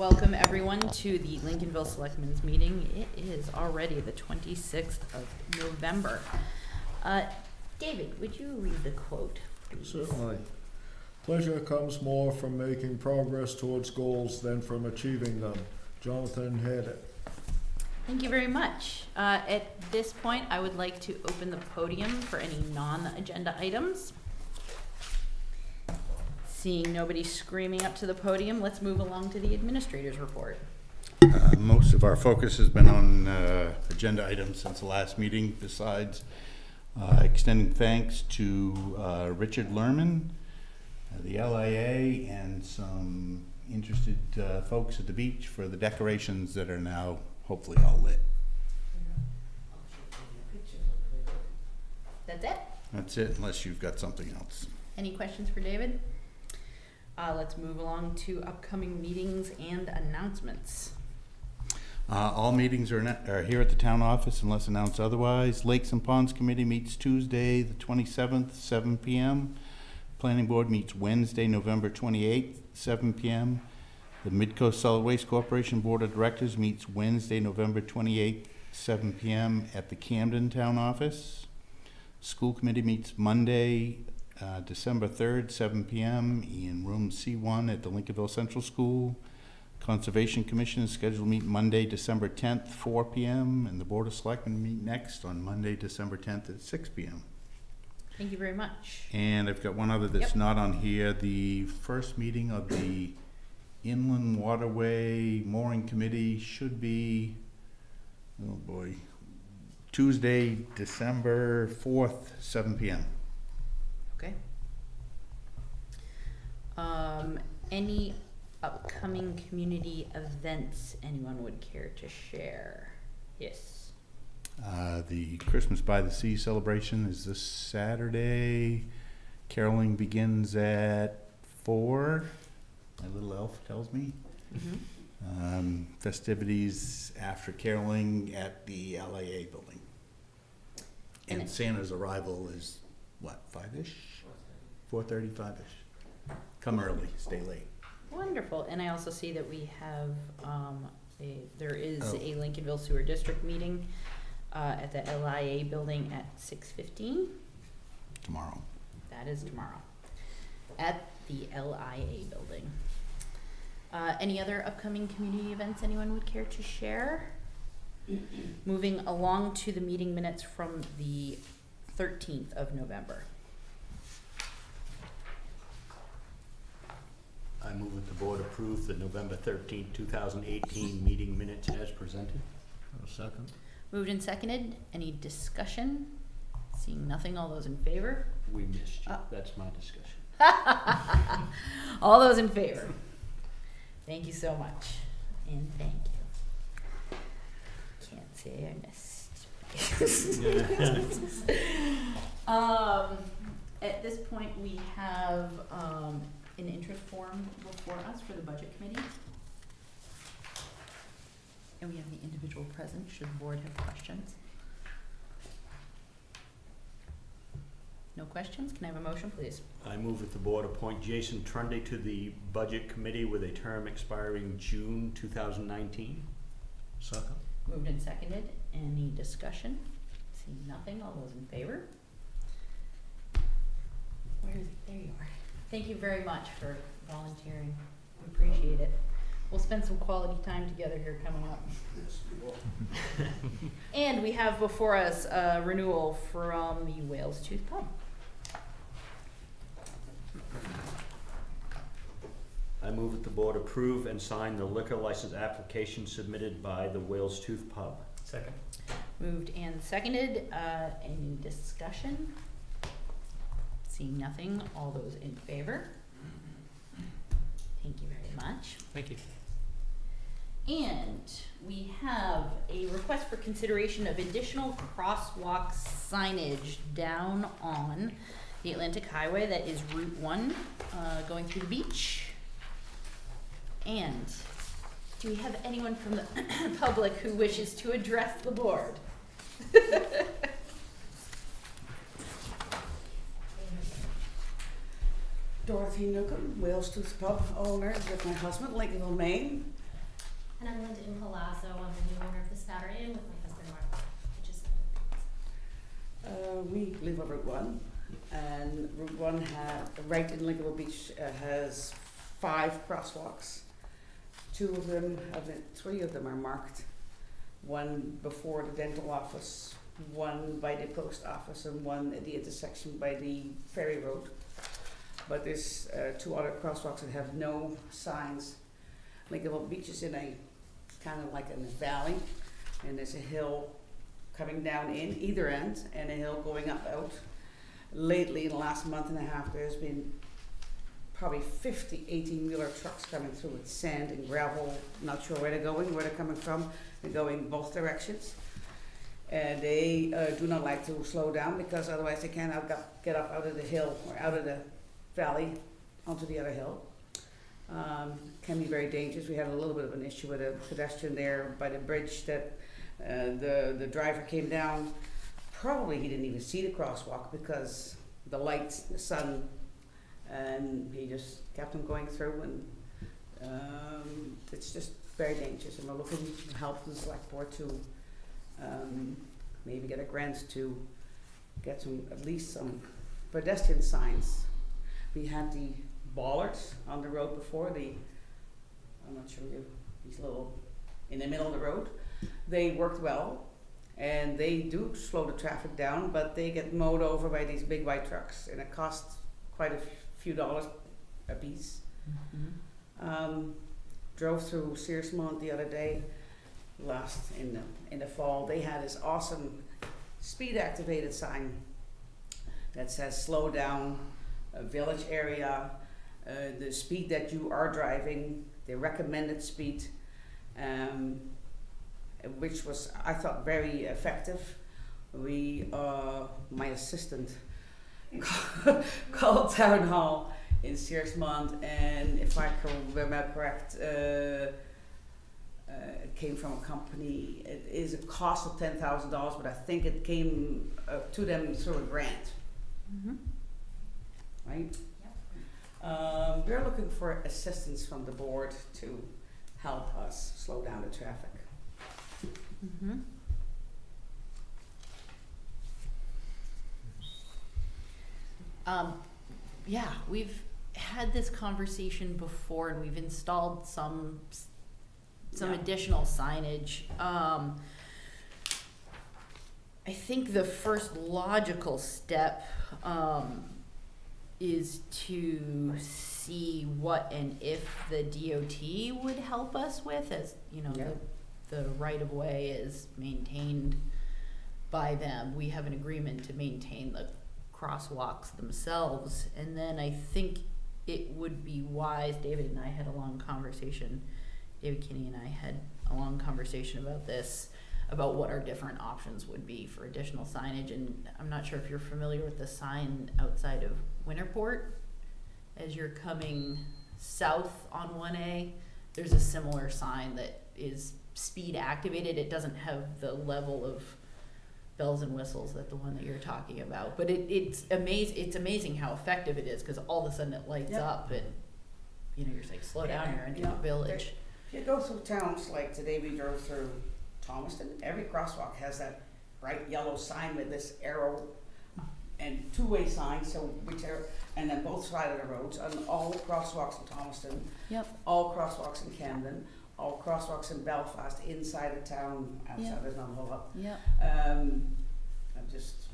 Welcome everyone to the Lincolnville Selectmen's meeting. It is already the 26th of November. David, would you read the quote, please? Certainly. Pleasure comes more from making progress towards goals than from achieving them. Jonathan Haddett. Thank you very much. At this point, I would like to open the podium for any non-agenda items. Seeing nobody screaming up to the podium, let's move along to the administrator's report. Most of our focus has been on agenda items since the last meeting, besides extending thanks to Richard Lerman, the LIA, and some interested folks at the beach for the decorations that are now hopefully all lit. That's it? That's it, unless you've got something else. Any questions for David? Let's move along to upcoming meetings and announcements. All meetings are here at the town office unless announced otherwise. Lakes and Ponds Committee meets Tuesday the 27th, 7 p.m. Planning Board meets Wednesday, November 28th, 7 p.m. The Midcoast Solid Waste Corporation Board of Directors meets Wednesday, November 28th, 7 p.m. at the Camden Town Office. School Committee meets Monday, December 3rd, 7 p.m. in room C1 at the Lincolnville Central School. Conservation Commission is scheduled to meet Monday, December 10th, 4 p.m. and the Board of Selectmen meet next on Monday, December 10th at 6 p.m. Thank you very much. And I've got one other that's not on here. The first meeting of the Inland Waterway Mooring Committee should be, oh boy, Tuesday, December 4th, 7 p.m. Okay. Any upcoming community events anyone would care to share? Yes. The Christmas by the Sea celebration is this Saturday. Caroling begins at 4. My little elf tells me. Mm-hmm. Festivities after caroling at the LIA building. And Santa's arrival is what, 5-ish? 4:30, 5-ish. Come early, stay late. Wonderful. And I also see that we have there is a Lincolnville Sewer District meeting at the LIA building at 6:15. Tomorrow. That is tomorrow at the LIA building. Any other upcoming community events anyone would care to share? Moving along to the meeting minutes from the 13th of November. I move that the board approve the November 13th, 2018 meeting minutes as presented. A second. Moved and seconded. Any discussion? Seeing nothing, all those in favor? We missed you. That's my discussion. All those in favor? Thank you so much. And thank you. Can't say I missed. At this point, we have an interest form before us for the budget committee. And we have the individual present should the board have questions. No questions? Can I have a motion, please? I move that the board appoint Jason Trundy to the budget committee with a term expiring June 2019. Second. Moved and seconded. Any discussion? Seeing nothing. All those in favor? Where is it? There you are. Thank you very much for volunteering. We appreciate it. We'll spend some quality time together here coming up. And we have before us a renewal from the Whale's Tooth Pub. I move that the board approve and sign the liquor license application submitted by the Whale's Tooth Pub. Second. Moved and seconded. Any discussion? Seeing nothing, all those in favor? Thank you very much. Thank you. And we have a request for consideration of additional crosswalk signage down on the Atlantic Highway, that is Route 1, going through the beach. And do we have anyone from the public who wishes to address the board? Dorothy Newcomb, Whale's Tooth Pub owner with my husband, Lincolnville, Maine. in with my husband Mark, which is We live on Route 1, and Route 1 right in Lincolnville Beach has 5 crosswalks. 3 of them are marked. One before the dental office, one by the post office, and one at the intersection by the ferry road. But there's 2 other crosswalks that have no signs. Lincolnville Beach is in a kind of like in a valley, and there's a hill coming down in either end and a hill going up out. Lately, in the last month and a half, there's been probably 50 18-wheeler trucks coming through with sand and gravel. Not sure where they're going, where they're coming from. They're going both directions. And they do not like to slow down because otherwise they can't get up out of the hill or out of the valley onto the other hill. Can be very dangerous. We had a little bit of an issue with a pedestrian there by the bridge that the driver came down. Probably he didn't even see the crosswalk because the lights, the sun, and he just kept on going through, and it's just very dangerous. And we're looking for help from the select board to maybe get a grant to get at least some pedestrian signs. We had the bollards on the road before, I'm not sure, these little, in the middle of the road. They worked well, and they do slow the traffic down, but they get mowed over by these big white trucks, and it costs quite a few dollars a piece. Drove through Searsmont the other day, in the fall. They had this awesome speed activated sign that says slow down, village area, the speed that you are driving, the recommended speed, which was, I thought, very effective. My assistant called town hall in Searsmont, and if I can remember correct, it came from a company. It is a cost of $10,000, but I think it came to them through a grant. Right? Yep. We're looking for assistance from the board to help us slow down the traffic. Yeah, we've had this conversation before, and we've installed some additional signage. I think the first logical step is to see what and if the DOT would help us with, as you know, the right-of-way is maintained by them. We have an agreement to maintain the crosswalks themselves, and then I think it would be wise, David and I had a long conversation, David Kinney and I had a long conversation about this, about what our different options would be for additional signage. And I'm not sure if you're familiar with the sign outside of Winterport. As you're coming south on 1A, there's a similar sign that is speed activated. It doesn't have the level of bells and whistles that the one that you're talking about, but it's amazing how effective it is, because all of a sudden it lights up, and you know, you're like, slow down, you're into the village. If you go through towns, like today we drove through Thomaston, every crosswalk has that bright yellow sign with this arrow and two-way signs, so and then both sides of the roads, and all crosswalks in Thomaston, all crosswalks in Camden, all crosswalks in Belfast, inside the town, outside there's not a whole lot. I'm just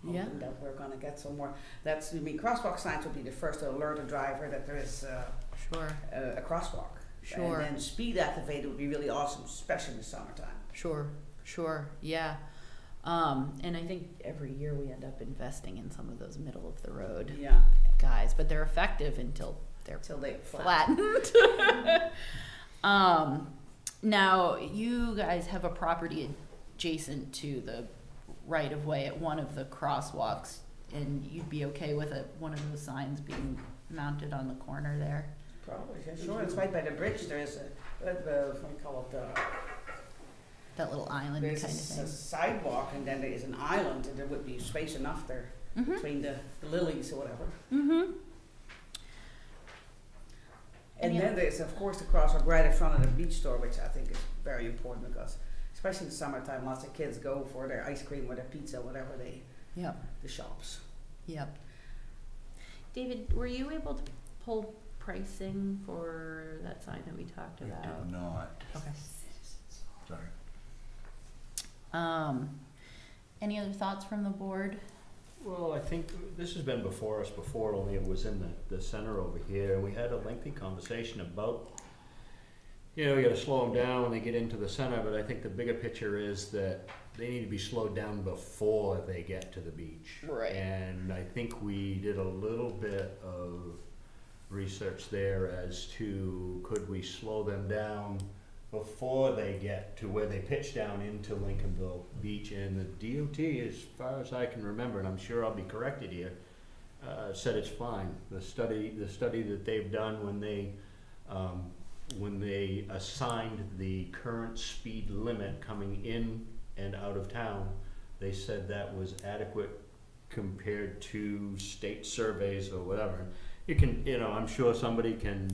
hoping that we're gonna get some more. Crosswalk signs would be the first to alert a driver that there is a crosswalk. And then speed activated would be really awesome, especially in the summertime. And I think every year we end up investing in some of those middle of the road guys, but they're effective until they're flattened. Now, you guys have a property adjacent to the right-of-way at one of the crosswalks, and you'd be okay with one of those signs being mounted on the corner there? Probably, sure. It's right by the bridge. There's what do we call it? That little island kind of thing. There's a sidewalk, and then there is an island, and there would be space enough there between the lilies or whatever. And then there's, of course, the crosswalk right in front of the beach store, which I think is very important because, especially in the summertime, lots of kids go for their ice cream or their pizza, whatever Yep, the shops. yep. David, were you able to pull pricing for that sign that we talked I about? did not. Okay. Sorry. Any other thoughts from the board? Well, I think this has been before us before, only it was in the center over here. We had a lengthy conversation about, you know, you gotta slow them down when they get into the center, but I think the bigger picture is that they need to be slowed down before they get to the beach. Right. And I think we did a little bit of research there as to could we slow them down before they get to where they pitch down into Lincolnville Beach. And the DOT, as far as I can remember, and I'm sure I'll be corrected here, said it's fine. The study that they've done when they assigned the current speed limit coming in and out of town, they said that was adequate compared to state surveys or whatever. You can, you know, I'm sure somebody can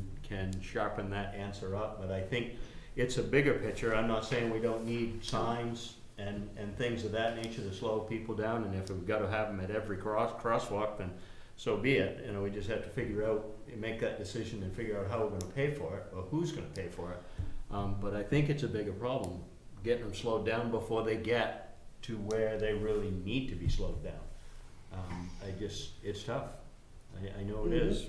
sharpen that answer up, but I think it's a bigger picture. I'm not saying we don't need signs and things of that nature to slow people down, and if we've got to have them at every crosswalk, then so be it. You know, we just have to figure out, make that decision and figure out how we're going to pay for it, or who's going to pay for it. But I think it's a bigger problem, getting them slowed down before they get to where they really need to be slowed down. It's tough. I know it is.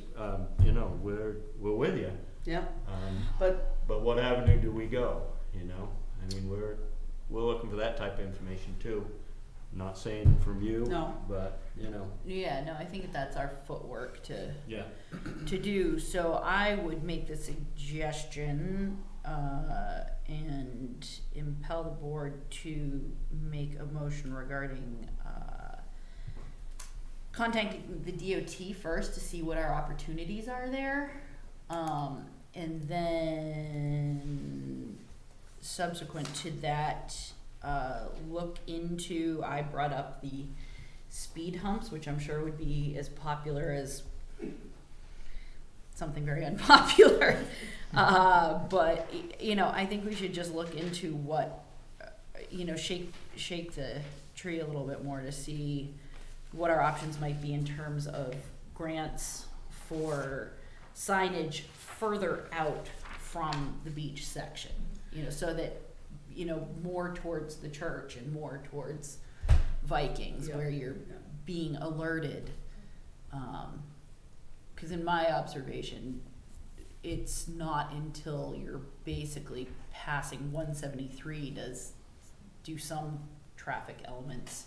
You know, we're with you. Yeah. But what avenue do we go? You know, I mean, we're looking for that type of information too. Not saying from you, No. but you know. Yeah, no, I think that's our footwork to Yeah. do. So I would make the suggestion and impel the board to make a motion regarding contacting the DOT first to see what our opportunities are there, and then subsequent to that, look into, I brought up the speed humps, which I'm sure would be as popular as something very unpopular. But, you know, I think we should just look into what, you know, shake the tree a little bit more to see what our options might be in terms of grants for signage further out from the beach section, you know, so that, you know, more towards the church and more towards Vikings, Yeah. where you're Yeah. being alerted. Because in my observation, it's not until you're basically passing 173 do some traffic elements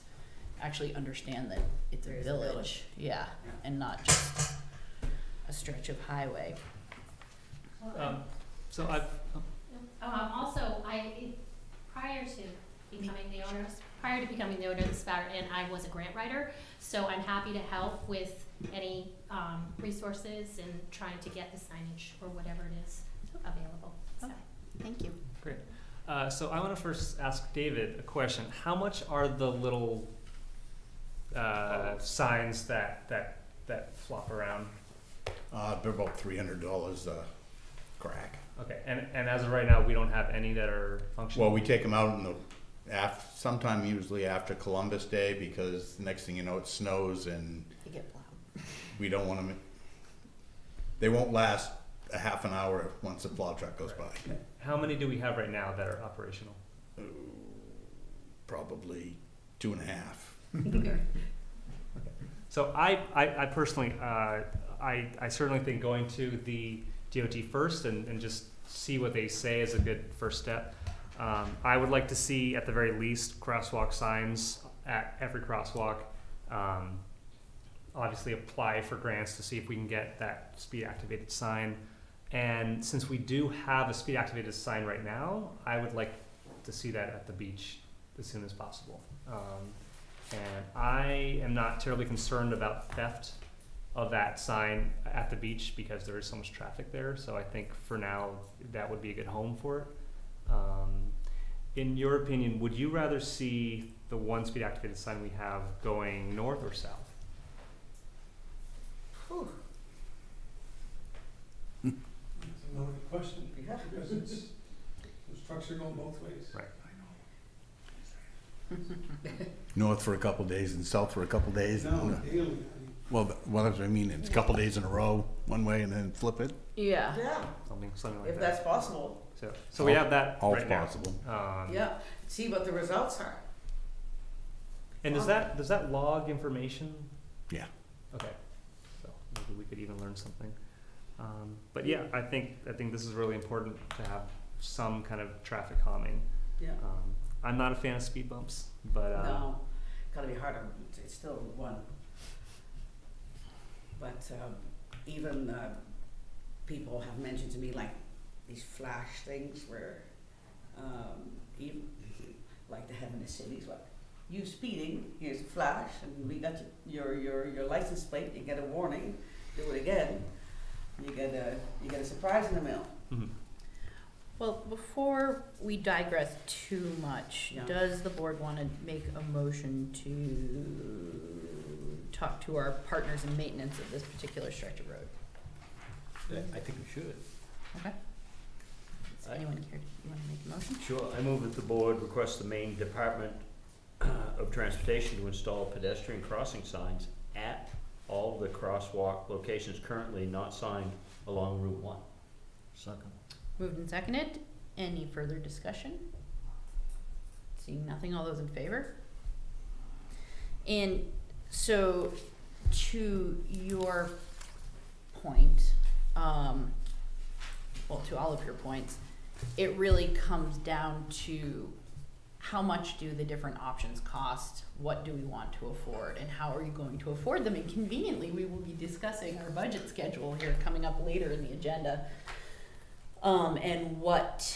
actually understand that it's a There's a village, village. yeah, Yeah. and not just a stretch of highway. So I've, Also, prior to becoming the owner of the spout, and I was a grant writer, so I'm happy to help with any resources and trying to get the signage or whatever it is available. So. Thank you. great. So I want to first ask David a question. How much are the little signs that flop around? They're about $300 crack. Okay, and as of right now, we don't have any that are functional? Well, we take them out in the sometime usually after Columbus Day, because the next thing you know, it snows and You get plowed. we don't want them. They won't last a half an hour once the plow truck goes by. How many do we have right now that are operational? Probably 2.5. So I personally, I certainly think going to the DOT first and just see what they say is a good first step. I would like to see, at the very least, crosswalk signs at every crosswalk. Obviously apply for grants to see if we can get that speed activated sign. And since we do have a speed activated sign right now, I would like to see that at the beach as soon as possible. And I am not terribly concerned about theft of that sign at the beach because there is so much traffic there. So I think for now that would be a good home for it. In your opinion, would you rather see the one speed activated sign we have going north or south? Whew. That's a loaded question, Yeah. because there's trucks are going both ways. Right. North for a couple days and south for a couple days. No, daily. Well, that's what I mean. It's a couple days in a row, one way, and then flip it. Yeah. Yeah, Something like if that. that's possible. So we have that All's right now. possible. Yeah, see what the results are. And does that log information? Yeah. Okay. So maybe we could even learn something. But yeah, I think this is really important to have some kind of traffic calming. Yeah. I'm not a fan of speed bumps, but No, gotta be harder, it's still one. But even people have mentioned to me like these flash things where even like they have in the cities, like you speeding, here's a flash, and we got your license plate, you get a warning, do it again, you get a surprise in the mail. mhm. Well, before we digress too much, Yeah. does the board want to make a motion to talk to our partners in maintenance of this particular stretch of road? I think we should. Okay. Does anyone care, you want to make a motion? Sure, I move that the board request the Maine Department of Transportation to install pedestrian crossing signs at all the crosswalk locations currently not signed along Route 1. Second. Moved and seconded. Any further discussion? Seeing nothing, all those in favor? And so, to your point, well, to all of your points, it really comes down to how much do the different options cost, what do we want to afford, and how are you going to afford them? And conveniently, we will be discussing our budget schedule here coming up later in the agenda, and what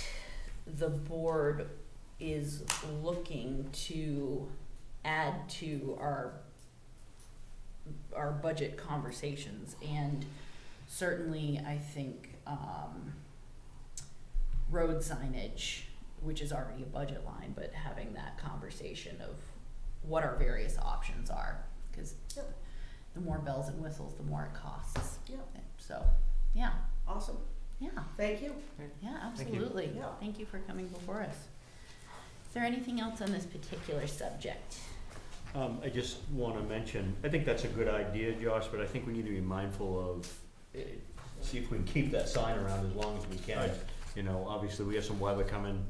the board is looking to add to our budget conversations. And certainly, I think road signage, which is already a budget line, but having that conversation of what our various options are, because the more bells and whistles, the more it costs. Yep. So, yeah, Awesome, yeah, thank you. yeah, Thank you. absolutely. Yeah. Thank you for coming before us. Is there anything else on this particular subject? I just want to mention, I think that's a good idea, Josh, but I think we need to be mindful of, see if we can keep that sign around as long as we can. Right. You know, obviously, we have some weather coming.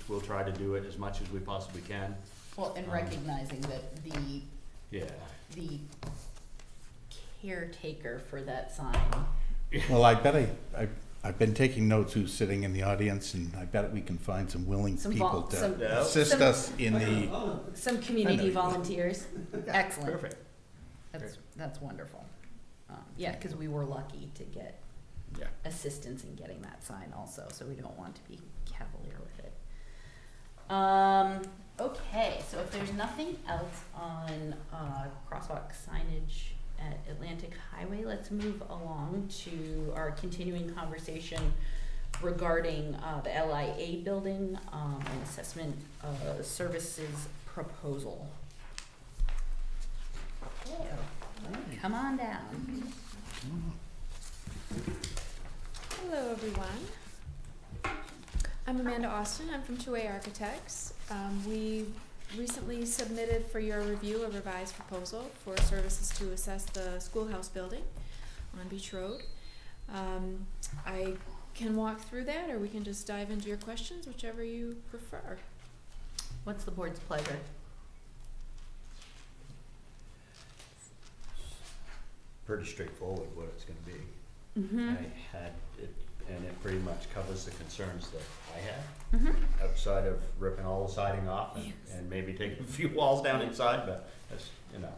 We'll try to do it as much as we possibly can. Well, and recognizing that the Yeah. caretaker for that sign. Well, I bet I've been taking notes who's sitting in the audience, and I bet we can find some willing Some people vol- to some- Yeah. assist some- us in the. Some community I know. volunteers. Excellent. Perfect. That's wonderful. Yeah, because we were lucky to get Yeah. assistance in getting that sign also, so we don't want to be cavalier with it. Okay, so if there's nothing else on crosswalk signage at Atlantic Highway, let's move along to our continuing conversation regarding the LIA building and assessment services proposal. Come on down. Hello, everyone. I'm Amanda Austin. I'm from 2A Architects. We recently submitted for your review a revised proposal for services to assess the schoolhouse building on Beach Road. I can walk through that, or we can just dive into your questions, whichever you prefer. What's the board's pleasure? Pretty straightforward what it's gonna be. Mm-hmm. I had it, and it pretty much covers the concerns that I had, Mm-hmm. outside of ripping all the siding off and, Yes. and maybe taking a few walls down inside, but that's, you know.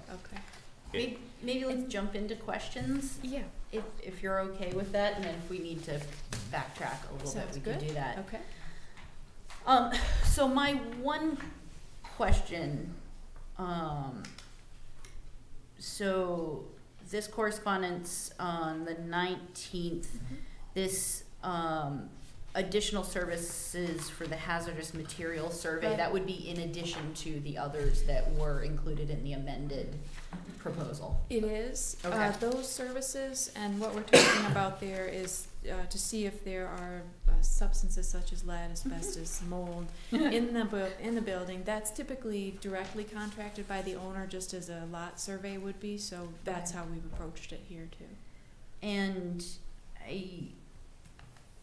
Okay. Maybe let's jump into questions, Yeah. if you're okay with that, and then if we need to backtrack a little Sounds bit, we can good. do that. Okay. So my one question, so this correspondence on the 19th, this, additional services for the hazardous material survey, Right. that would be in addition to the others that were included in the amended proposal. It is. Okay. Those services, and what we're talking about there is to see if there are substances such as lead, asbestos, mold in the building, that's typically directly contracted by the owner, just as a lot survey would be. So that's how we've approached it here too. And I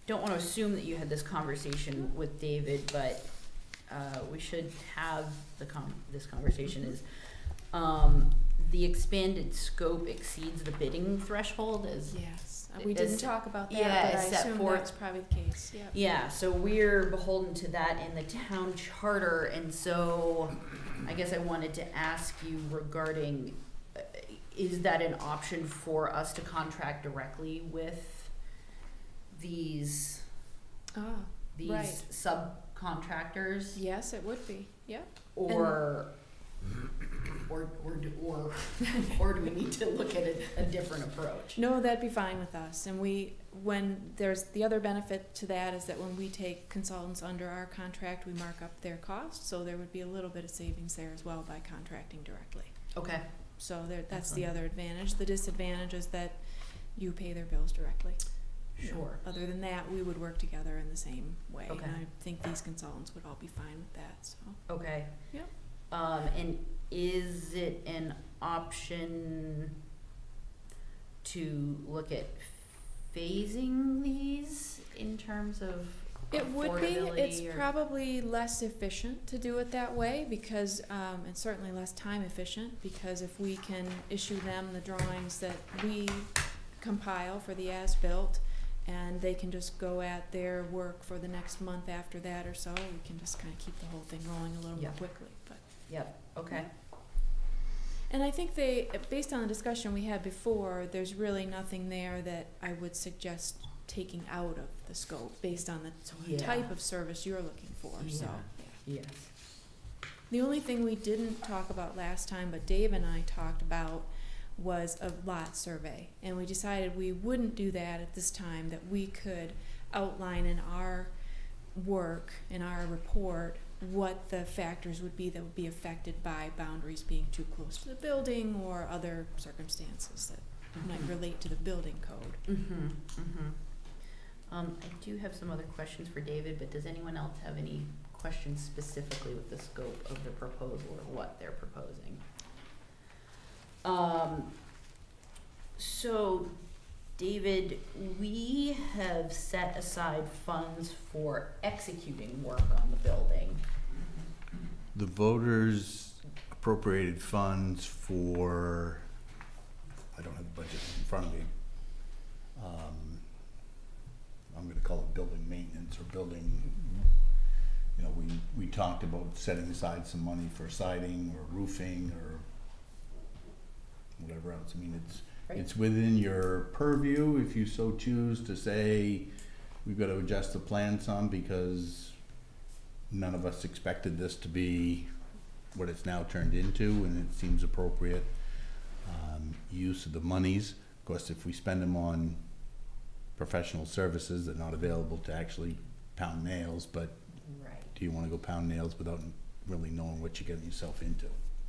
don't want to assume that you had this conversation with David, but we should have this conversation. Is the expanded scope exceeds the bidding threshold? Yes, we didn't talk about that, yeah, but I set assume forth. that's probably the case. Yeah. Yeah, so we're beholden to that in the town charter, and so I guess I wanted to ask you regarding, is that an option for us to contract directly with these Right. subcontractors? Yes, it would be. Yeah. Or do we need to look at a different approach? No, that'd be fine with us. And when there's the other benefit to that is that when we take consultants under our contract, we mark up their costs. So there would be a little bit of savings there as well by contracting directly. Okay. So that's the other advantage. The disadvantage is that you pay their bills directly. Sure. Other than that, we would work together in the same way. Okay. And I think these consultants would all be fine with that. So. Okay. Yep. And is it an option to look at phasing these in terms of It would be. affordability It's or- probably less efficient to do it that way because, and certainly less time efficient because if we can issue them the drawings that we compile for the as-built and they can just go at their work for the next month after that or so, we can just kind of keep the whole thing rolling a little more quickly. But Yep, okay. and I think based on the discussion we had before, there's really nothing there that I would suggest taking out of the scope based on the Yeah. type of service you're looking for. So Yes. the only thing we didn't talk about last time, but Dave and I talked about, was a lot survey. And we decided we wouldn't do that at this time, that we could outline in our work, in our report, what the factors would be that would be affected by boundaries being too close to the building or other circumstances that might relate to the building code. Mm-hmm, mm-hmm. I do have some other questions for David, but does anyone else have any questions specifically with the scope of the proposal or what they're proposing? So, David, we have set aside funds for executing work on the building. The voters appropriated funds for, I don't have the budget in front of me. I'm gonna call it building maintenance or building, you know, we talked about setting aside some money for siding or roofing or whatever else. I mean, it's within your purview if you so choose to say, we've got to adjust the plan some because none of us expected this to be what it's now turned into, and it seems appropriate use of the monies. Of course, if we spend them on professional services that are not available to actually pound nails, but do you want to go pound nails without really knowing what you're getting yourself into?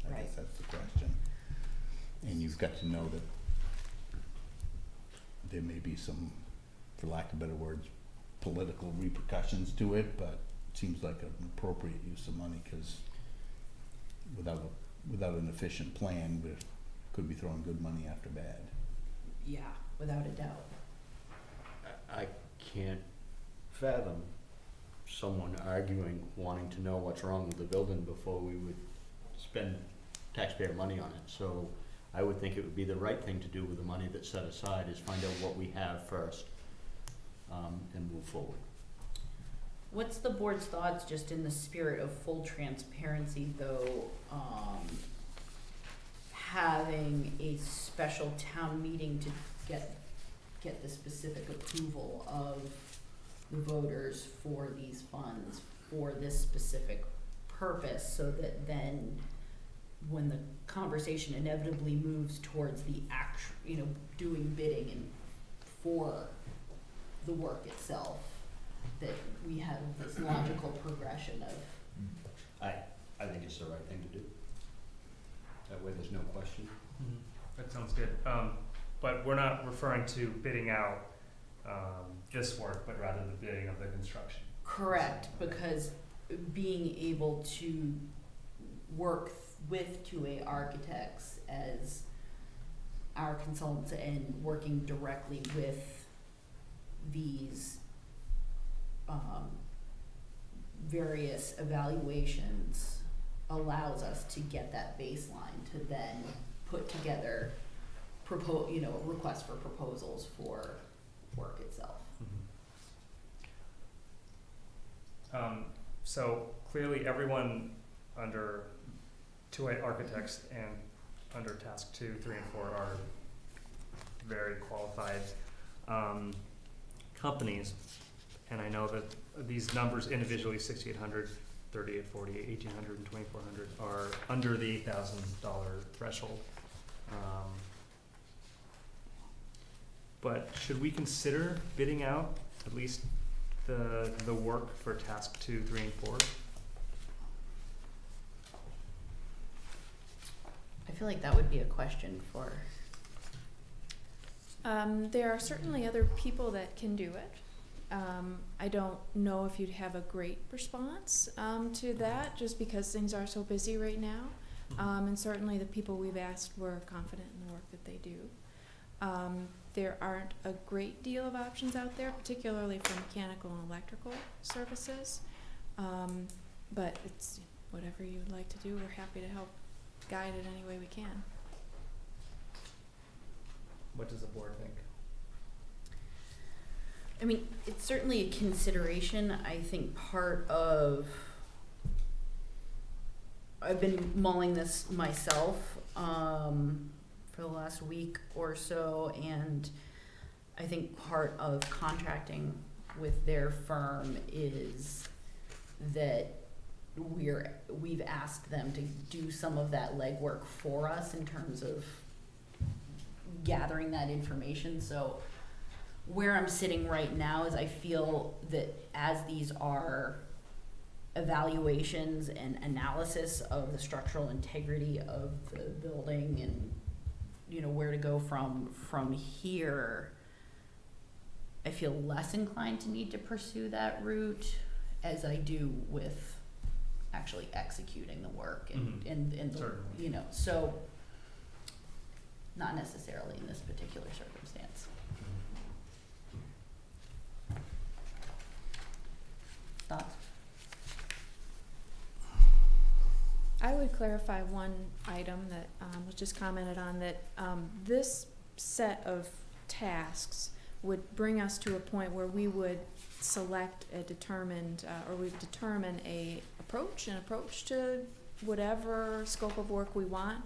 I guess that's the question. And you've got to know that there may be some, for lack of better words, political repercussions to it, but it seems like an appropriate use of money because without an efficient plan, we could be throwing good money after bad. Yeah, without a doubt. I can't fathom someone arguing, wanting to know what's wrong with the building before we would spend taxpayer money on it. So I would think it would be the right thing to do with the money that's set aside is find out what we have first, and move forward. What's the board's thoughts, just in the spirit of full transparency though, having a special town meeting to get the specific approval of the voters for these funds for this specific purpose, so that then when the conversation inevitably moves towards the doing bidding and for the work itself, that we have this logical progression of. I think it's the right thing to do. That way there's no question. That sounds good. But we're not referring to bidding out this work, but rather the bidding of the construction. Correct, because being able to work with 2A architects as our consultants and working directly with these various evaluations allows us to get that baseline to then put together requests for proposals for work itself. So clearly everyone under 2A architects and under task 2, 3, and 4 are very qualified companies. And I know that these numbers individually, 6,800, 3,840, 1,800, and 2,400 are under the $8,000 threshold. But should we consider bidding out at least the work for task 2, 3, and 4? I feel like that would be a question for. There are certainly other people that can do it. I don't know if you'd have a great response to that, just because things are so busy right now. And certainly the people we've asked were confident in the work that they do. There aren't a great deal of options out there, particularly for mechanical and electrical services. But it's whatever you'd like to do. We're happy to help guide it any way we can. What does the board think? I mean, it's certainly a consideration. I think part of, I've been mulling this myself for the last week or so, and I think part of contracting with their firm is that we've asked them to do some of that legwork for us in terms of gathering that information. So where I'm sitting right now is I feel that as these are evaluations and analysis of the structural integrity of the building and where to go from here, I feel less inclined to need to pursue that route as I do with actually executing the work and the, so not necessarily in this particular circumstance. Thoughts? I would clarify one item that was just commented on, that this set of tasks would bring us to a point where we would select a determined, or we would determine an approach to whatever scope of work we want.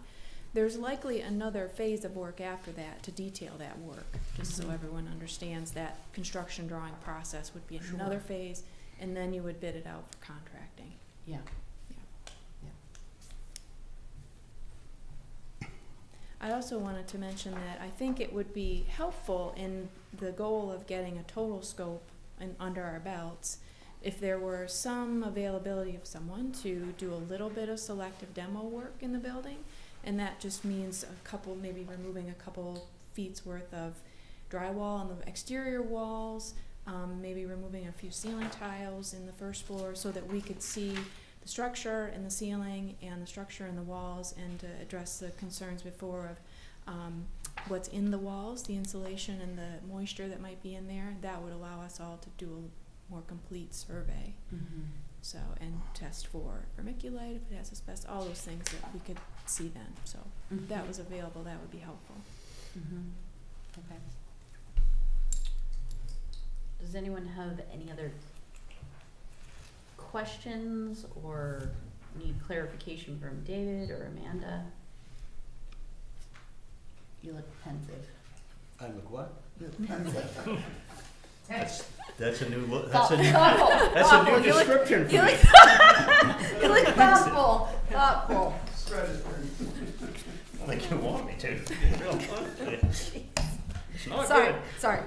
There's likely another phase of work after that to detail that work, just so everyone understands that construction drawing process would be another phase, and then you would bid it out for contracting. Yeah. I also wanted to mention that I think it would be helpful in the goal of getting a total scope under our belts if there were some availability of someone to do a little bit of selective demo work in the building. And that just means maybe removing a couple feet's worth of drywall on the exterior walls, maybe removing a few ceiling tiles in the first floor so that we could see the structure in the ceiling and the structure in the walls, and to address the concerns before of what's in the walls, the insulation and the moisture that might be in there. That would allow us all to do a more complete survey. So, and test for vermiculite if it has asbestos, all those things that we could see then. So if that was available, that would be helpful. Okay. Does anyone have any other questions or need clarification from David or Amanda? You look pensive. I look what? You look pensive. That's a new look. Thoughtful. That's a new description for me. You look thoughtful. Thoughtful. I think you want me to. It's not good. Sorry.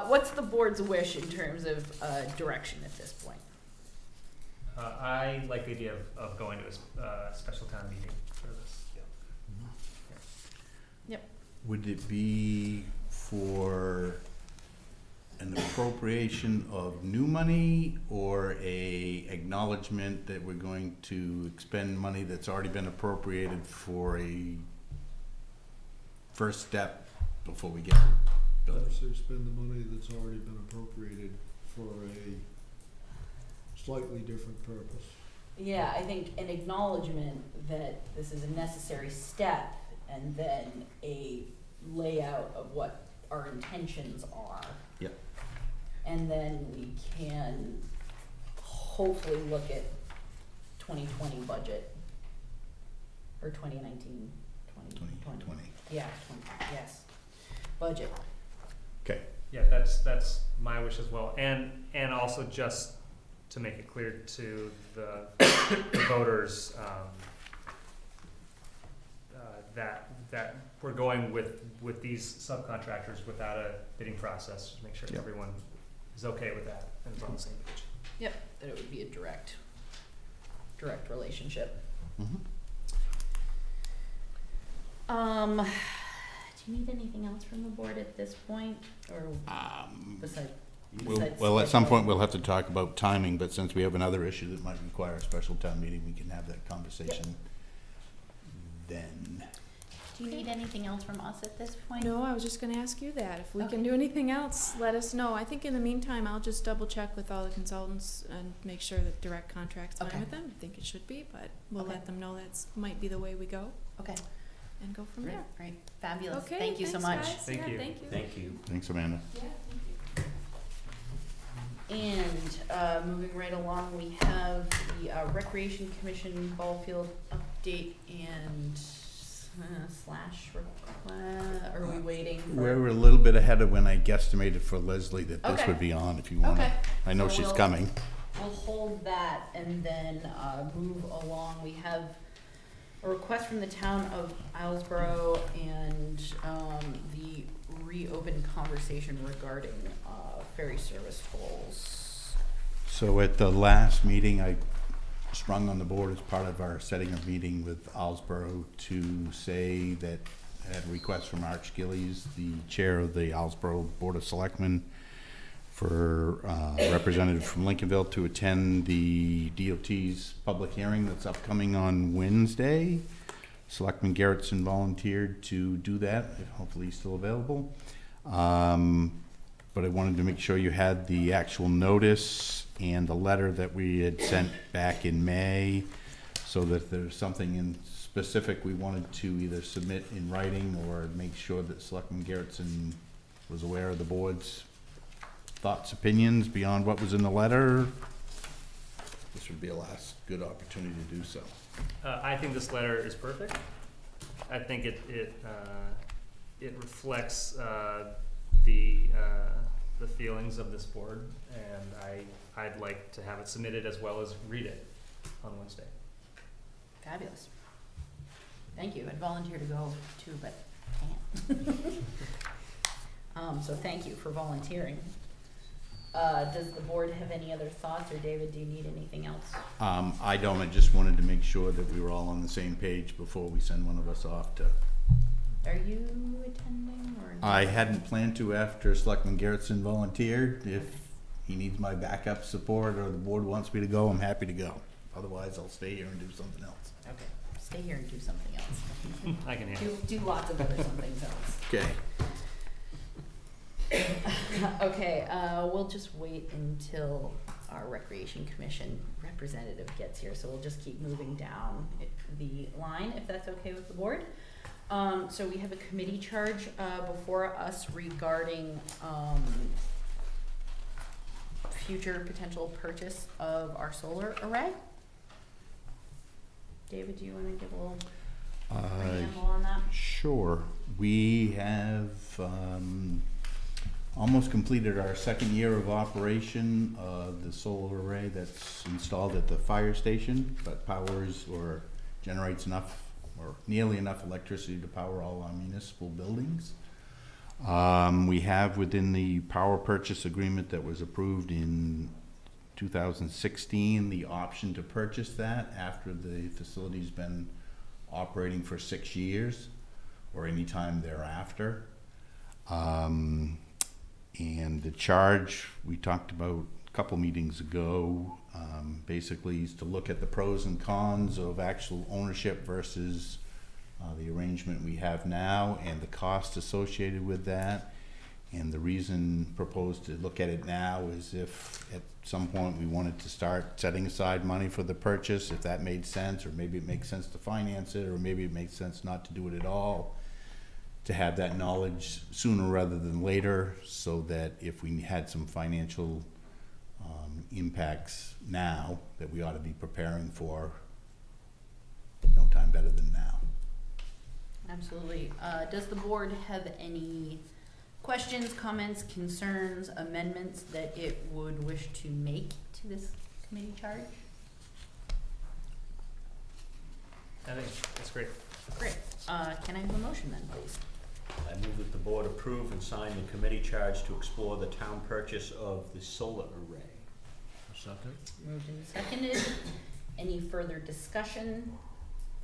What's the board's wish in terms of direction at this point? I like the idea of going to a special town meeting for this. Would it be for an appropriation of new money or a acknowledgement that we're going to expend money that's already been appropriated for a first step before we get to building? I'd say spend the money that's already been appropriated for a slightly different purpose. Yeah, I think an acknowledgement that this is a necessary step and then a layout of what our intentions are. Yep. And then we can hopefully look at 2020 budget, or 2019, 2020. Yeah, yes, budget. Okay. Yeah, that's my wish as well, and also just to make it clear to the voters that we're going with these subcontractors without a bidding process, just make sure Yep. everyone is okay with that and is on the same page. Yep, that it would be a direct relationship. Mm-hmm. Do you need anything else from the board at this point, or besides? Well, at some point, we'll have to talk about timing, but since we have another issue that might require a special town meeting, we can have that conversation then. Do you need anything else from us at this point? No, I was just gonna ask you that. If we Okay. can do anything else, let us know. I think in the meantime, I'll just double check with all the consultants and make sure that direct contract's fine Okay. with them. I think it should be, but we'll Okay. let them know that's might be the way we go Okay, and go from great, there. great, fabulous, Okay, thank you so thanks, much. guys. Thank Yeah, you. Thank you. Thank you. Thanks, Amanda. Yeah, thank you. And, moving right along, we have the, Recreation Commission ball field update and, slash request, are we waiting for? We're a little bit ahead of when I guesstimated for Leslie that this Okay. would be on, if you want. Okay. I know So she's we'll- coming. We'll hold that and then, move along. We have a request from the town of Islesboro and, the reopened conversation regarding, ferry service tolls. So at the last meeting, I sprung on the board as part of our setting a meeting with Islesboro to say that I had a request from Arch Gillies, the chair of the Islesboro Board of Selectmen, for a representative from Lincolnville to attend the DOT's public hearing that's upcoming on Wednesday. Selectman Garrettson volunteered to do that, if hopefully he's still available. But I wanted to make sure you had the actual notice and the letter that we had sent back in May, so that if there's something in specific we wanted to either submit in writing or make sure that Selectman Garrettson was aware of the board's thoughts, opinions beyond what was in the letter, this would be a last good opportunity to do so. I think this letter is perfect. I think it reflects the feelings of this board, and I'd like to have it submitted as well as read it on Wednesday. Fabulous. Thank you. I'd volunteer to go too, but can't. So thank you for volunteering. Does the board have any other thoughts, or David, do you need anything else? I don't, I just wanted to make sure that we were all on the same page before we send one of us off to. Are you attending, or? I hadn't planned to after Selectman Garrettson volunteered. If he needs my backup support or the board wants me to go, I'm happy to go. Otherwise, I'll stay here and do something else. Okay, stay here and do something else. I can handle it. Do lots of other somethings else. Okay. Okay, we'll just wait until our Recreation Commission representative gets here, so we'll just keep moving down the line, if that's okay with the board. So we have a committee charge, before us regarding, future potential purchase of our solar array. David, do you wanna give a little preamble on that? Sure. We have almost completed our second year of operation of the solar array that's installed at the fire station, but powers or generates enough or nearly enough electricity to power all our municipal buildings. We have within the power purchase agreement that was approved in 2016 the option to purchase that after the facility's been operating for 6 years or any time thereafter. And the charge we talked about a couple meetings ago, basically is to look at the pros and cons of actual ownership versus the arrangement we have now and the cost associated with that. And the reason proposed to look at it now is if at some point we wanted to start setting aside money for the purchase, if that made sense, or maybe it makes sense to finance it, or maybe it makes sense not to do it at all, to have that knowledge sooner rather than later, so that if we had some financial impacts now that we ought to be preparing for, no time better than now. Absolutely. Does the board have any questions, comments, concerns, amendments that it would wish to make to this committee charge? I think that's great. Great. Can I have a motion then, please? I move that the board approve and sign the committee charge to explore the town purchase of the solar array. Second? Moved and seconded. Any further discussion?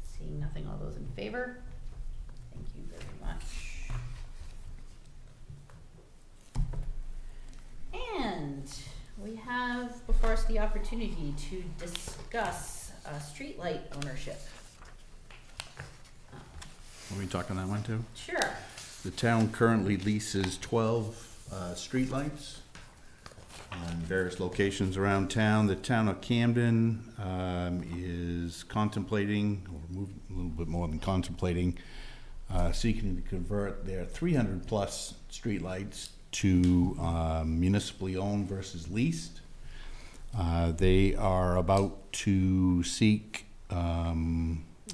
Seeing nothing, all those in favor? Thank you very much. And we have before us the opportunity to discuss streetlight ownership. Are we talking that one too? Sure. The town currently leases 12 streetlights on various locations around town. The town of Camden is contemplating, or a little bit more than contemplating, seeking to convert their 300 plus streetlights to municipally owned versus leased. They are about to seek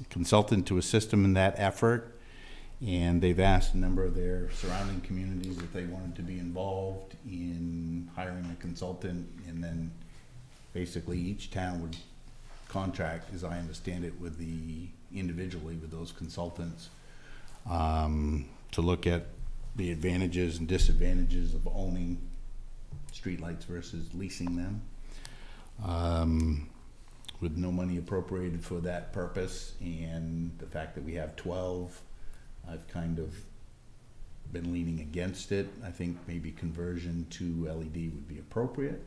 consultant to assist them in that effort, and they've asked a number of their surrounding communities if they wanted to be involved in hiring a consultant, and then basically each town would contract, as I understand it, with individually with those consultants to look at the advantages and disadvantages of owning streetlights versus leasing them. With no money appropriated for that purpose, and the fact that we have 12, I've kind of been leaning against it. I think maybe conversion to LED would be appropriate.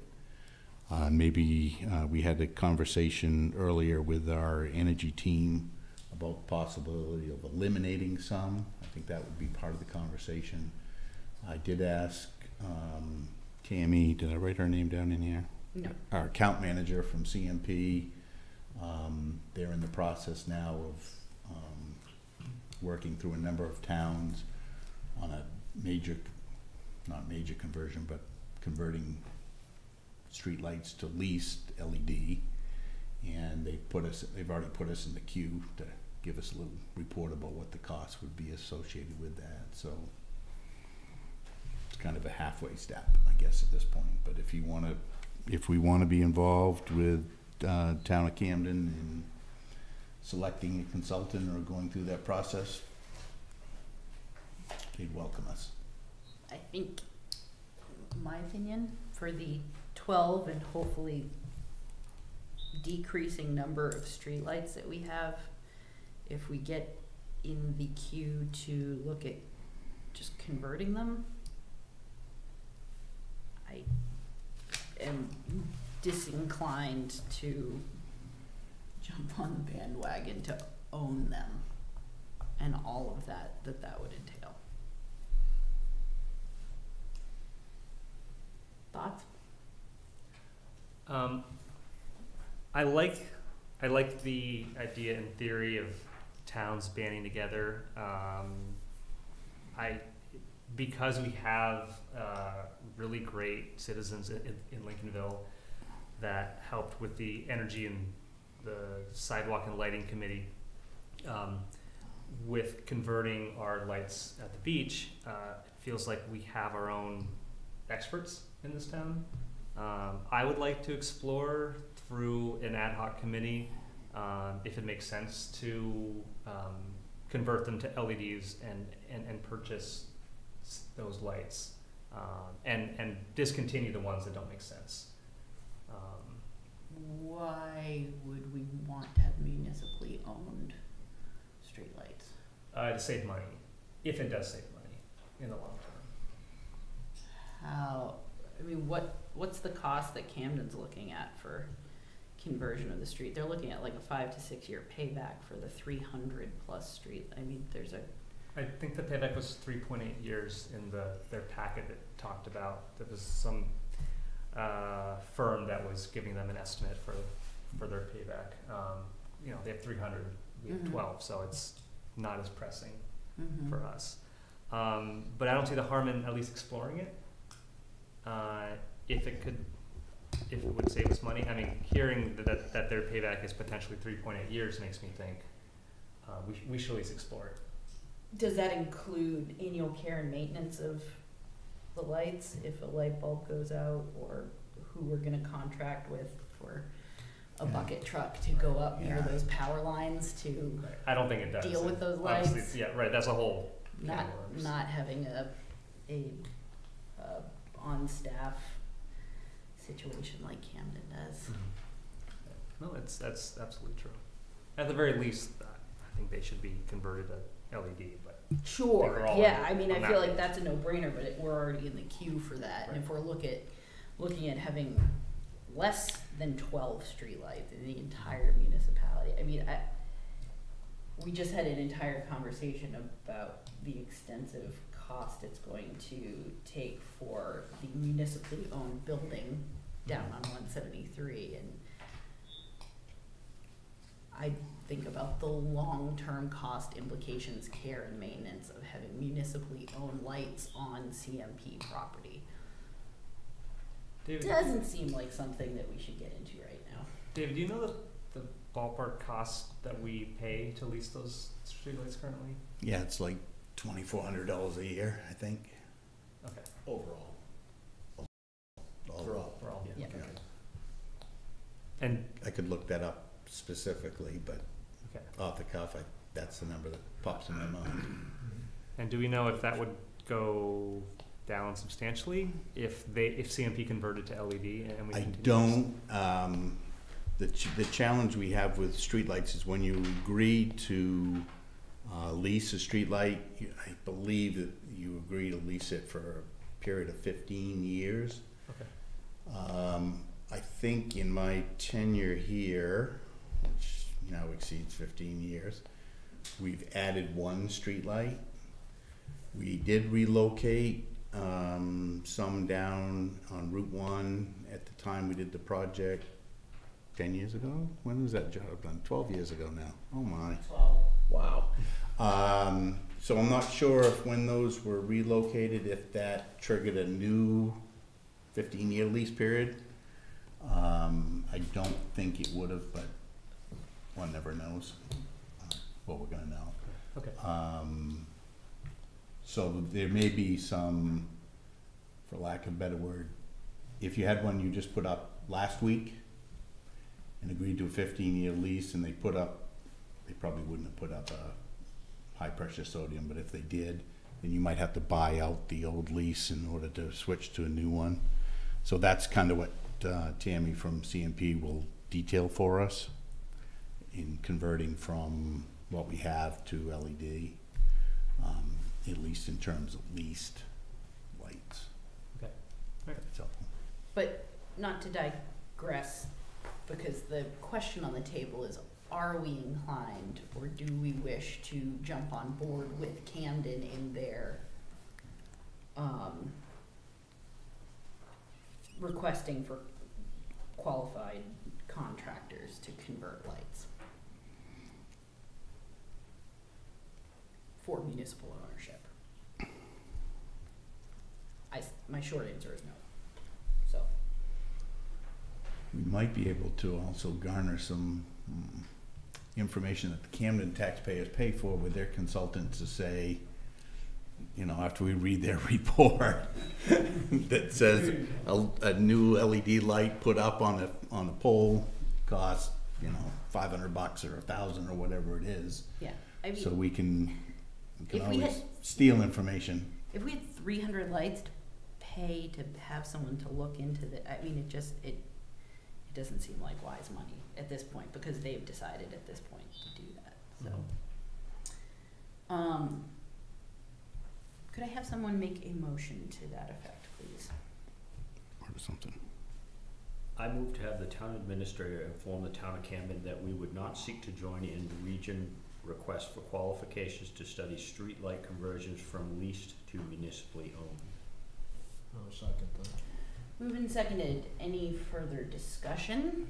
Maybe we had a conversation earlier with our energy team about the possibility of eliminating some. I think that would be part of the conversation. I did ask Tammy, did I write her name down in here? No. Our account manager from CMP. They're in the process now of working through a number of towns on a not major conversion, but converting streetlights to leased LED. And they've already put us in the queue to give us a little report about what the cost would be associated with that. So it's kind of a halfway step, I guess, at this point. But if we want to be involved with town of Camden in selecting a consultant or going through that process, they'd welcome us. I think, my opinion, for the 12 and hopefully decreasing number of streetlights that we have, if we get in the queue to look at just converting them, I am disinclined to jump on the bandwagon to own them and all of that would entail. Thoughts? I like the idea in theory of towns banding together. Because we have really great citizens in Lincolnville that helped with the energy and the sidewalk and lighting committee, with converting our lights at the beach, it feels like we have our own experts in this town. I would like to explore through an ad hoc committee if it makes sense to convert them to LEDs and purchase those lights and discontinue the ones that don't make sense. Why would we want to have municipally owned streetlights? To save money, if it does save money in the long term. what's the cost that Camden's looking at for conversion of the street? They're looking at like a 5 to 6 year payback for the 300 plus street. I mean, I think the payback was 3.8 years in their packet that talked about. There was some firm that was giving them an estimate for their payback. They have 300, we have 12, so it's not as pressing for us. But I don't see the harm in at least exploring it. If it would save us money. I mean, hearing that their payback is potentially 3.8 years makes me think we should at least explore it. Does that include annual care and maintenance of the lights if a light bulb goes out, or who we're gonna contract with for a bucket truck to go up near those power lines to Right. I don't think it does. deal with those Obviously, lights? yeah, right. That's a whole Not can of worms. not having a on staff situation like Camden does. No, that's absolutely true. At the very least, I think they should be converted to LED. But Sure. we're all Yeah. on- I mean, I on feel that. like that's a no-brainer, but we're already in the queue for that. And if we're looking at having less than 12 streetlights in the entire municipality, I mean, we just had an entire conversation about the extensive cost it's going to take for the municipally owned building down on 173, and I think about the long-term cost implications, care and maintenance of having municipally owned lights on CMP property. David, Doesn't seem like something that we should get into right now. David, do you know the ballpark cost that we pay to lease those streetlights currently? Yeah, it's like $2,400 a year, I think, Okay. Overall. overall. We're all. Yeah. Yeah. And I could look that up specifically, but okay. off the cuff, that's the number that pops in my mind. And do we know if that would go down substantially if CMP converted to LED and we I continue don't. The challenge we have with streetlights is when you agree to lease a streetlight, I believe that you agree to lease it for a period of 15 years. Okay. I think in my tenure here, which now exceeds 15 years, we've added one streetlight. We did relocate some down on Route 1 at the time we did the project 10 years ago. When was that job done? 12 years ago now. Oh my. 12. Wow. So I'm not sure if when those were relocated, if that triggered a new 15-year lease period. I don't think it would have, but one never knows what we're gonna know. Okay. So there may be some, for lack of a better word, if you had one you just put up last week and agreed to a 15-year lease and they probably wouldn't have put up a high pressure sodium, but if they did, then you might have to buy out the old lease in order to switch to a new one. So that's kind of what Tammy from CMP will detail for us in converting from what we have to LED, at least in terms of leased lights. Okay. All right. That's helpful. But not to digress, because the question on the table is, are we inclined or do we wish to jump on board with Camden in their requesting for qualified contractors to convert lights for municipal ownership? My short answer is no. So. We might be able to also garner some information that the Camden taxpayers pay for with their consultants to say, you know, after we read their report that says a new LED light put up on a pole costs, you know, $500 or $1,000 or whatever it is. Yeah. I mean, So we can if we always had- steal information. if we had 300 lights to pay to have someone to look into I mean, it doesn't seem like wise money at this point, because they've decided at this point to do that. So, Could I have someone make a motion to that effect, please? Or something. I move to have the town administrator inform the town of Camden that we would not seek to join in the region request for qualifications to study streetlight conversions from leased to municipally owned. I'll second that. Moved and seconded. Any further discussion?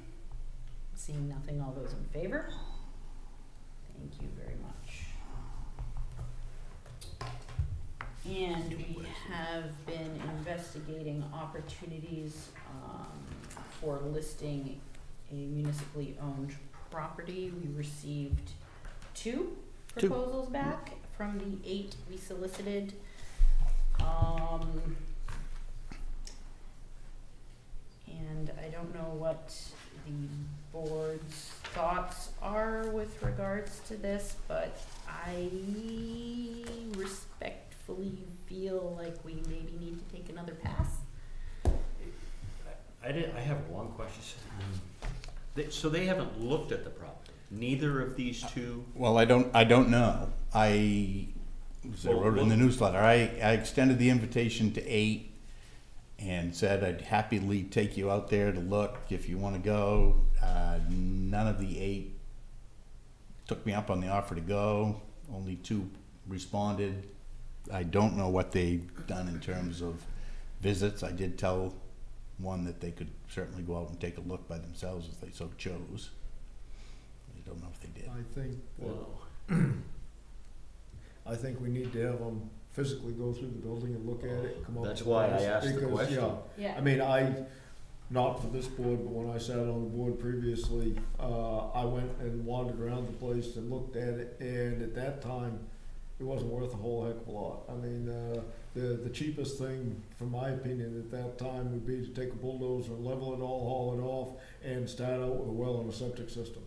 Seeing nothing, all those in favor? Thank you very much. And we have been investigating opportunities for listing a municipally owned property. We received two proposals back from the 8 we solicited. And I don't know what the board's thoughts are with regards to this, but I respectfully feel like we maybe need to take another pass. I have one question. So they haven't looked at the property? Neither of these two? Well, I don't know. I wrote it in the newsletter. I extended the invitation to 8 and said I'd happily take you out there to look if you want to go. None of the 8 took me up on the offer to go. Only 2 responded. I don't know what they've done in terms of visits. I did tell one that they could certainly go out and take a look by themselves if they so chose. I don't know if they did. I think, Well, I think we need to have them physically go through the building and look at it, come up with that's a why I price, asked the because, question. yeah, I mean, not for this board, but when I sat on the board previously, I went and wandered around the place and looked at it, and at that time, it wasn't worth a whole heck of a lot. I mean, the cheapest thing, from my opinion, at that time would be to take a bulldozer and level it all, haul it off, and start out with a well and a septic system.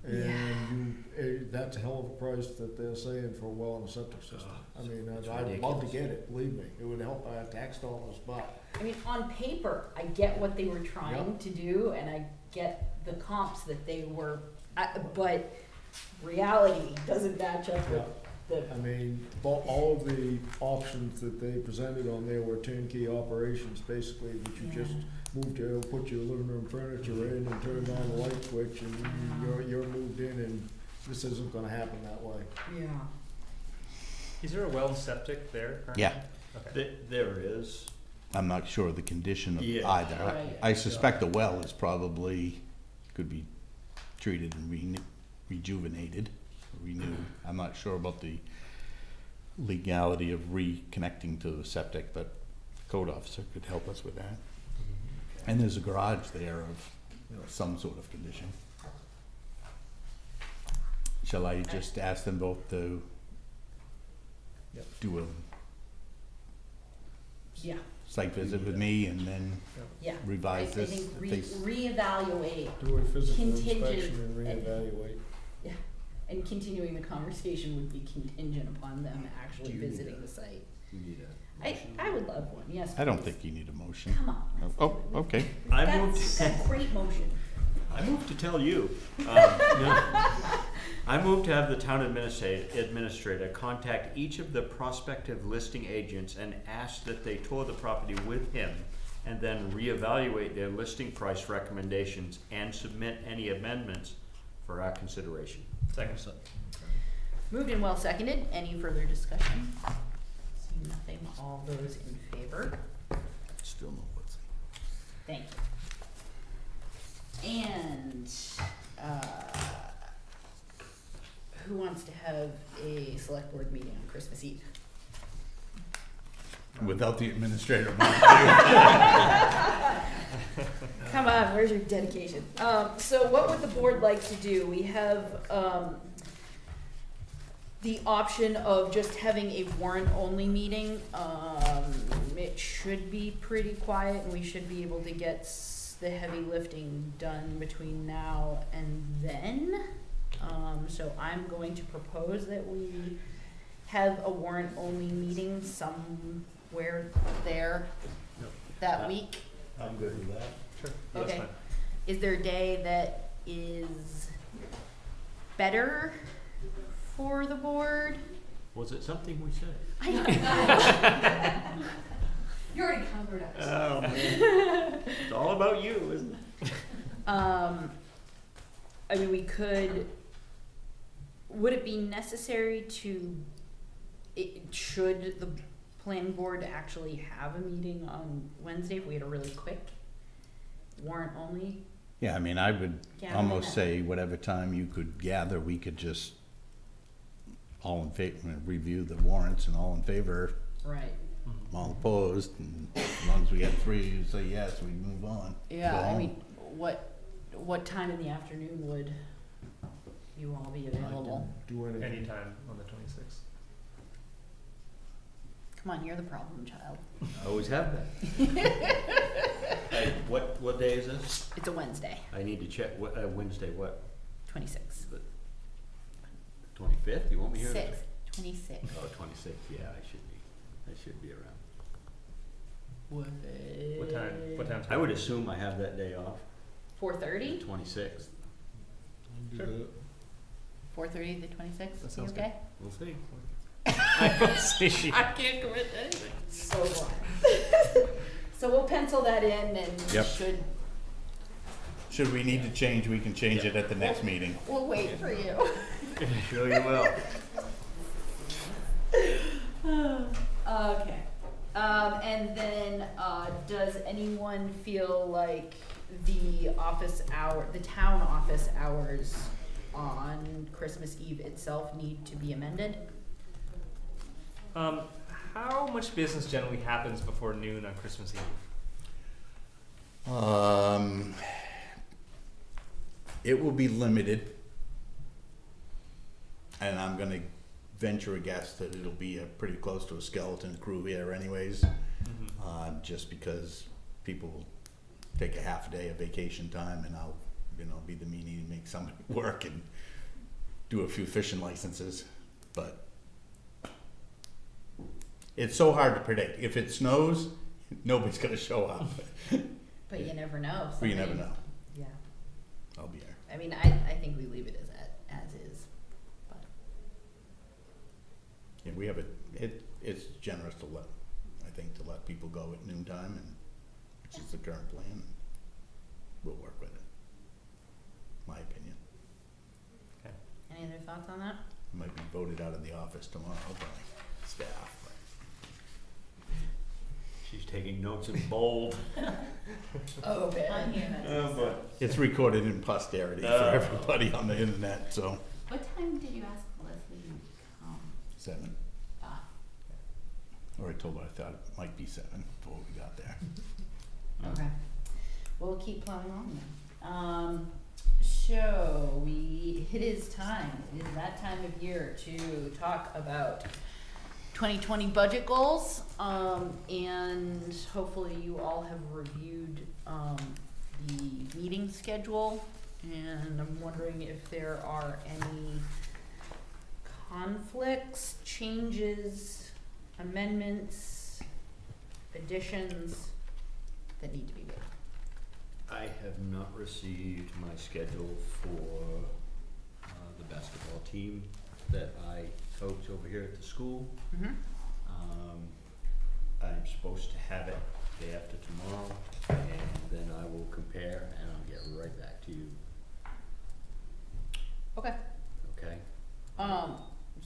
And that's a hell of a price that they're saying for a well and a septic system. I mean, I'd love to get it, believe me. It would help our tax dollars, but. I mean, on paper, I get what they were trying to do, and I get the comps that they were, but reality doesn't match up with the. I mean, all of the options that they presented on there were turnkey operations, basically, that you just moved to, put your living room furniture in and turned on the light switch, and you're moved in, and this isn't gonna happen that way. Yeah. Is there a well and septic there currently? Yeah. Okay. There is. I'm not sure of the condition of Yeah. either. Right. I suspect the well is probably, could be treated and rejuvenated, renewed. I'm not sure about the legality of reconnecting to the septic, but the code officer could help us with that. And there's a garage there of some sort of condition. Shall I just ask them both to do a Yeah. site visit with me and then Yeah. revise I this? think if they reevaluate Do a physical Contingent inspection and reevaluate. and continuing the conversation would be contingent upon them actually Do you need visiting a- the site. You need a I motion? would love one, yes. I don't please. think you need a motion. Come on. Oh, okay. I That's moved. a great motion. I moved to tell you. No. I moved to have the town administrator contact each of the prospective listing agents and ask that they tour the property with him and then reevaluate their listing price recommendations and submit any amendments for our consideration. Second. Moved and well seconded. Any further discussion? Seeing nothing, all those in favor? Still no what's. Thank you. And, who wants to have a select board meeting on Christmas Eve? Without the administrator. Come on, where's your dedication? So what would the board like to do? We have, the option of just having a warrant-only meeting. It should be pretty quiet, and we should be able to get the heavy lifting done between now and then. So I'm going to propose that we have a warrant-only meeting somewhere there that week. I'm good with that. Sure. Yeah, that's Okay. fine. Is there a day that is better for the board? Was it something we said? I don't know. You already covered us. Oh, man. It's all about you, isn't it? I mean, we could, would it be necessary to, should the planning board actually have a meeting on Wednesday if we had a really quick warrant only? Yeah, I mean, I would Yeah, almost yeah. say whatever time you could gather, we could just all in favor, review the warrants and all in favor, Right. all opposed, and as long as we had three, you say yes, we move on. Yeah, Go I home. mean, what time in the afternoon would you all be available? Do anything. Anytime on the 26th. Come on, you're the problem child. I always have been. Hey, what day is this? It's a Wednesday, I need to check, Wednesday, what, 26th. 25th? You want me here? 26th. Oh, 26th, yeah, I should be around. What time? What time? I would assume I have that day off, 4:30? 26th. Do Sure. that. 4:30 the 26th? That sounds okay? We'll see. I can't commit to anything. So glad. So we'll pencil that in and Yep. Should we need to change, we can change it at the next meeting. we'll wait for you. Sure you will. Okay. And then, does anyone feel like the town office hours on Christmas Eve itself need to be amended? How much business generally happens before noon on Christmas Eve? It will be limited, and I'm gonna venture a guess that it'll be pretty close to a skeleton crew here anyways, just because people will take a half a day of vacation time, and I'll, be the meanie to make somebody work and do a few fishing licenses, but it's so hard to predict. If it snows, nobody's gonna show up. But you never know. But you never Somebody- know. Yeah. I'll be there. I mean, I think we leave it as is. But Yeah, we have it's generous to let people go at noon time, and which is the current plan, and we'll work with it. My opinion. any other thoughts on that? Might be voted out of the office tomorrow by staff, She's taking notes in bold. Oh, On here, that's. but it's recorded in posterity for Oh. everybody on the internet, so. What time did you ask Leslie to come? 7. Ah, Or I told her I thought it might be 7 before we got there. okay. We'll keep plowing on then. So it is time. It is that time of year to talk about 2020 budget goals. And hopefully you all have reviewed the meeting schedule. And I'm wondering if there are any conflicts, changes, amendments, additions that need to be made. I have not received my schedule for the basketball team that I coach over here at the school. Mm-hmm. I'm supposed to have it day after tomorrow, and then I will compare and I'll get right back to you, Okay. okay? Um,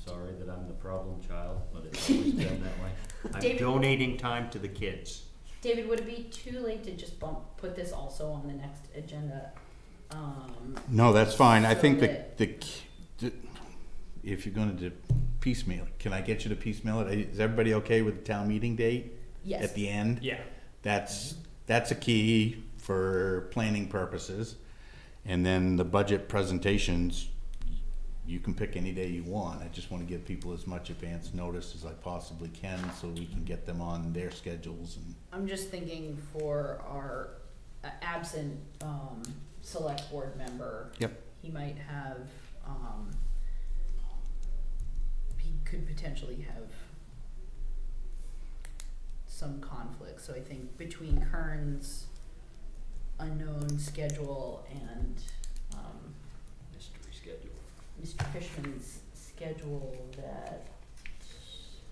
Sorry that I'm the problem child, but it's always been that way. I'm David- donating time to the kids. David, would it be too late to just put this also on the next agenda? No, that's fine. I So think that- if you're gonna do piecemeal, can I get you to piecemeal it? Is everybody okay with the town meeting date Yes. at the end? Yeah. That's a key for planning purposes. And then the budget presentations, you can pick any day you want. I just want to give people as much advance notice as I possibly can so we can get them on their schedules. And I'm just thinking for our absent select board member. Yep. He might have, he could potentially have some conflict. So I think between Kern's unknown schedule and Mystery schedule. Mr. Fishman's schedule, that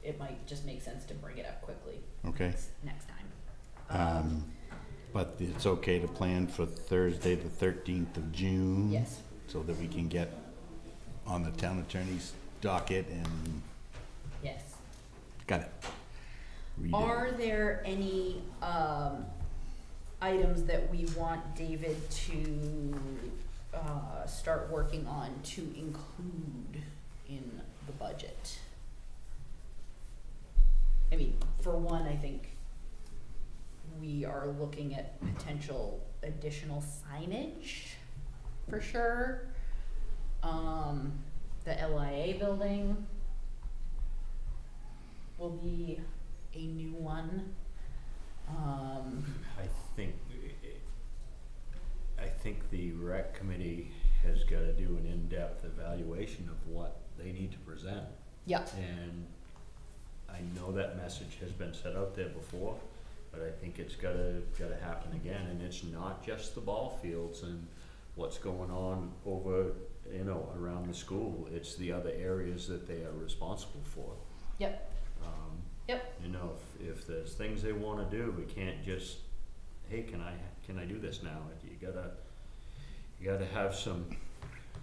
it might just make sense to bring it up quickly Okay. next time. But it's okay to plan for Thursday, the 13th of June? Yes. So that we can get on the town attorney's docket and, Yes. got it. Read it. Are there any items that we want David to start working on to include in the budget? I mean, for one, I think we are looking at potential additional signage for sure. The LIA building will be a new one. I think the rec committee has gotta do an in-depth evaluation of what they need to present. Yeah. And I know that message has been set out there before, but I think it's gotta happen again, and it's not just the ball fields and what's going on over, around the school, it's the other areas that they are responsible for. Yep. Yep. If there's things they wanna do, we can't just, hey, can I do this now? You gotta have some,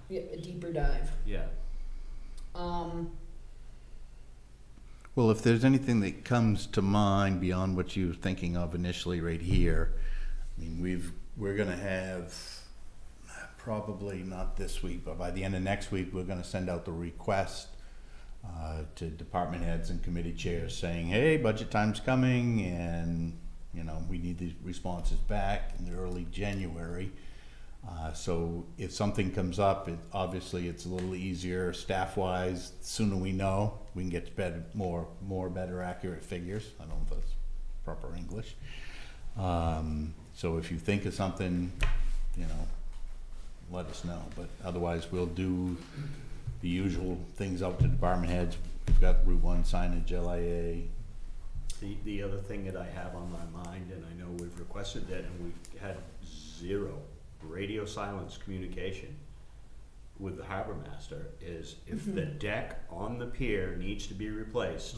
Yeah, a deeper dive. yeah. Well, if there's anything that comes to mind beyond what you were thinking of initially right here, I mean, we're gonna have, probably not this week, but by the end of next week, we're gonna send out the request to department heads and committee chairs saying, hey, budget time's coming, and, we need these responses back in the early January. So if something comes up, obviously it's a little easier staff-wise. The sooner we know, we can get better, better accurate figures. I don't know if that's proper English. So if you think of something, let us know. But otherwise, we'll do the usual things out to department heads. We've got Route 1 signage, LIA. The other thing that I have on my mind, and I know we've requested that, and we've had zero radio silence communication with the harbor master, is if the deck on the pier needs to be replaced,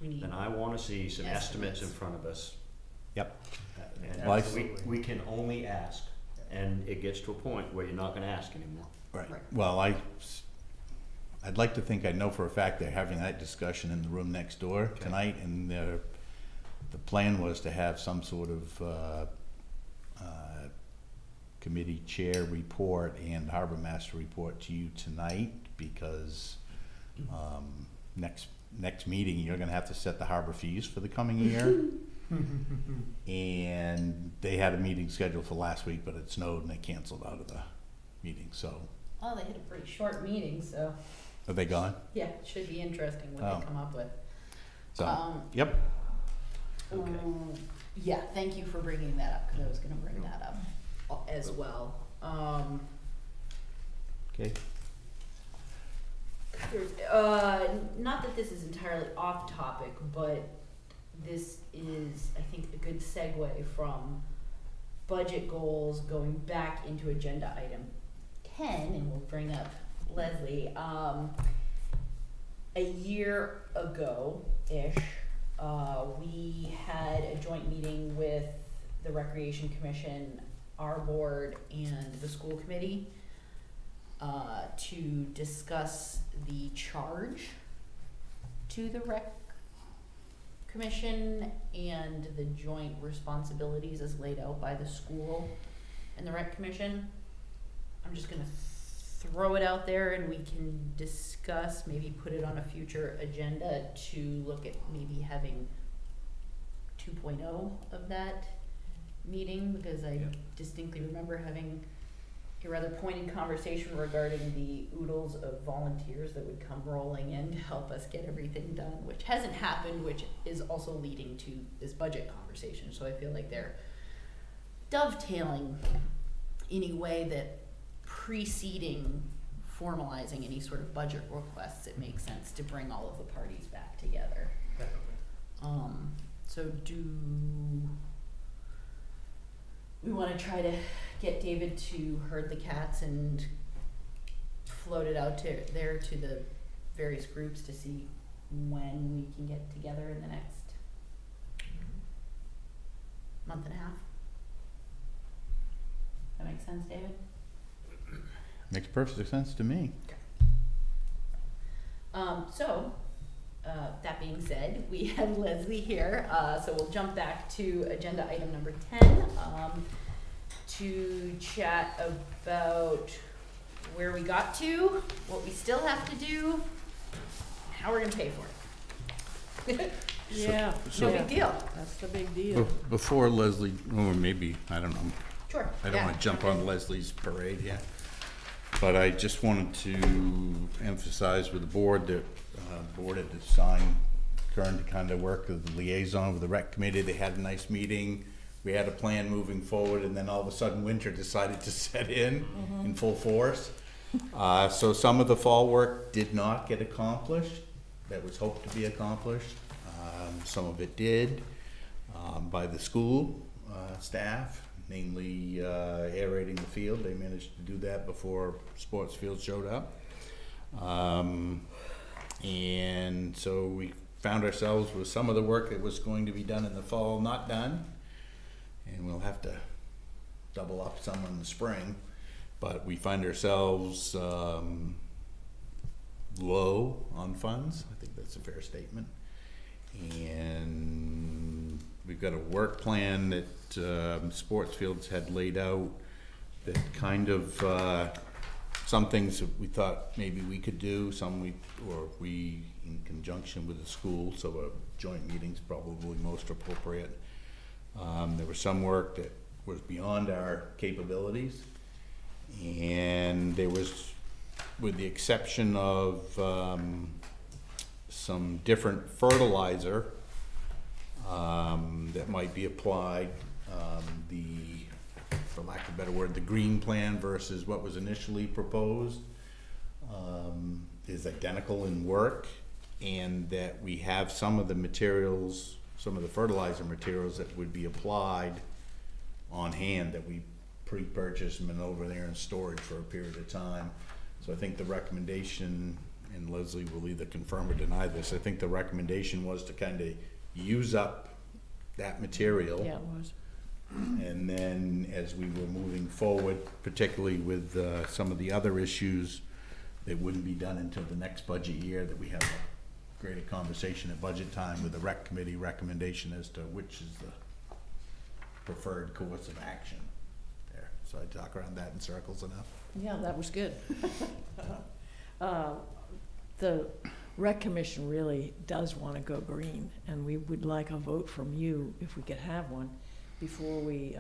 We need then I wanna see some estimates in estimates. front of us. Yep. And Well, we can only ask, and it gets to a point where you're not gonna ask anymore. Right. Right. Well, I'd like to think I know for a fact they're having that discussion in the room next door Okay. tonight, and the plan was to have some sort of committee chair report and harbor master report to you tonight, because next meeting you're going to have to set the harbor fees for the coming year. And they had a meeting scheduled for last week, but it snowed and they canceled out of the meeting. So Oh, they had a pretty short meeting, so are they gone? yeah, it should be interesting what Oh. they come up with. So yep. Okay. Yeah, thank you for bringing that up, because I was gonna bring that up as well. Okay. There's, not that this is entirely off topic, but this is, I think, a good segue from budget goals going back into agenda item 10, and we'll bring up Leslie. A year ago-ish, we had a joint meeting with the Recreation Commission, our board, and the school committee to discuss the charge to the rec commission and the joint responsibilities as laid out by the school and the rec commission. I'm just gonna throw it out there, and we can discuss, maybe put it on a future agenda to look at maybe having 2.0 of that meeting, because I Yep. distinctly remember having a rather pointed conversation regarding the oodles of volunteers that would come rolling in to help us get everything done, which hasn't happened, which is also leading to this budget conversation. So I feel like they're dovetailing in a way that preceding formalizing any sort of budget requests, it makes sense to bring all of the parties back together. Definitely. So do we wanna try to get David to herd the cats and float it out to the various groups to see when we can get together in the next month and a half. That makes sense, David? Makes perfect sense to me. That being said, we have Leslie here, so we'll jump back to agenda item number 10, to chat about where we got to, what we still have to do, how we're gonna pay for it. Yeah, So- No big deal. that's the big deal. Before Leslie, or maybe, I don't know, Sure. I don't yeah, want to jump okay. on Leslie's parade here. But I just wanted to emphasize with the board that the board had assigned Kern to kind of work as the liaison with the rec committee. They had a nice meeting. We had a plan moving forward, and then all of a sudden winter decided to set in full force. So some of the fall work did not get accomplished that was hoped to be accomplished. Some of it did by the school staff, namely aerating the field. They managed to do that before sports field showed up. And so we found ourselves with some of the work that was going to be done in the fall not done. And we'll have to double up some in the spring. But we find ourselves low on funds. I think that's a fair statement. And we've got a work plan that Sports Fields had laid out that kind of, some things that we thought maybe we could do, some we in conjunction with the school, so a joint meeting's probably most appropriate. There was some work that was beyond our capabilities, and there was, with the exception of some different fertilizer that might be applied, for lack of a better word, the green plan versus what was initially proposed is identical in work, and that we have some of the materials, some of the fertilizer materials that would be applied on hand that we pre-purchased and been over there in storage for a period of time. So I think the recommendation, and Leslie will either confirm or deny this, I think the recommendation was to kind of use up that material. Yeah, it was. And then as we were moving forward, particularly with some of the other issues that wouldn't be done until the next budget year, that we have a greater conversation at budget time with the rec committee recommendation as to which is the preferred course of action there. So I talk around that in circles enough. Yeah, that was good. The rec commission really does want to go green, and we would like a vote from you, if we could have one, before we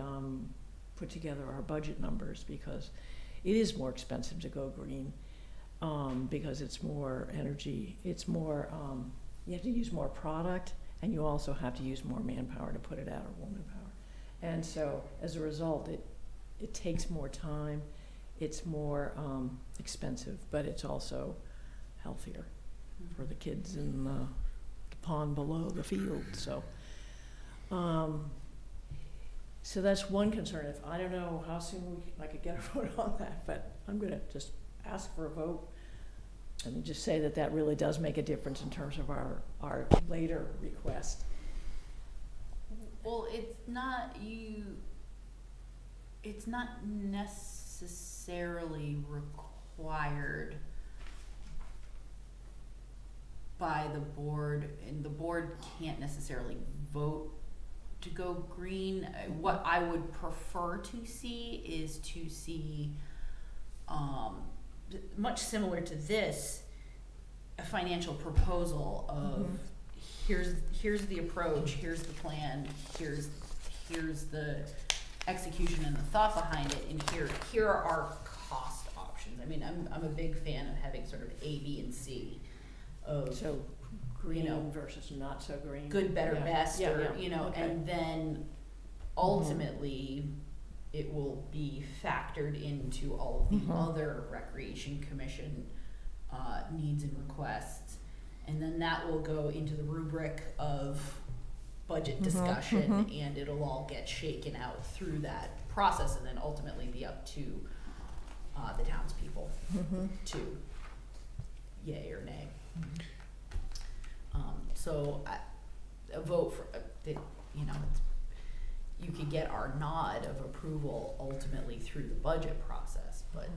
put together our budget numbers, because it is more expensive to go green, because it's more energy, it's more, you have to use more product, and you also have to use more manpower to put it out, or woman power. And so as a result, it takes more time, it's more expensive, but it's also healthier for the kids in the pond below the field. So so that's one concern. If I don't know how soon I could get a vote on that, but I'm gonna just ask for a vote and just say that that really does make a difference in terms of our later request. Well, it's not necessarily required by the board, and the board can't necessarily vote to go green. What I would prefer to see is to see, much similar to this, a financial proposal of here's the approach, here's the plan, here's the execution and the thought behind it, and here are our cost options. I mean, I'm a big fan of having sort of A, B, and C of, So green, you know, versus not so green. good, better, Yeah. best, Yeah, or yeah. you know, Okay. and then ultimately it will be factored into all of the other Recreation Commission needs and requests, and then that will go into the rubric of budget discussion, and it'll all get shaken out through that process, and then ultimately be up to the townspeople to yay or nay. So a vote for, you know, you could get our nod of approval ultimately through the budget process, but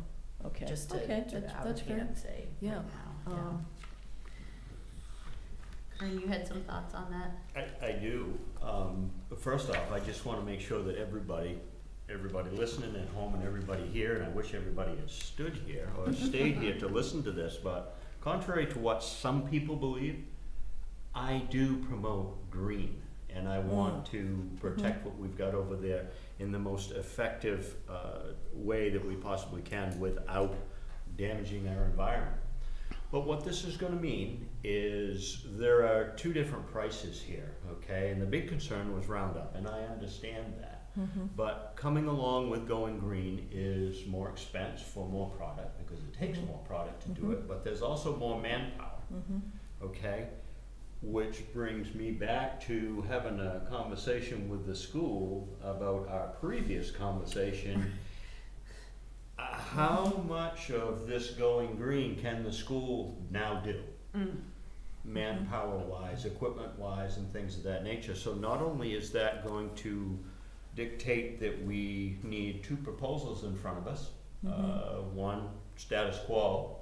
Okay, just to okay, sort of that's out of fair. hand say Yeah, right now, yeah. Corinne, you had some thoughts on that? I do. First off, I just wanna make sure that everybody listening at home and everybody here, and I wish everybody had stood here or stayed here to listen to this, but contrary to what some people believe, I do promote green, and I want to protect what we've got over there in the most effective way that we possibly can without damaging our environment. But what this is gonna mean is there are two different prices here, okay? And the big concern was Roundup, and I understand that. But coming along with going green is more expense for more product, because it takes more product to do it, but there's also more manpower, okay? Which brings me back to having a conversation with the school about our previous conversation. How much of this going green can the school now do? Manpower wise, equipment wise, and things of that nature. So not only is that going to dictate that we need two proposals in front of us, one status quo,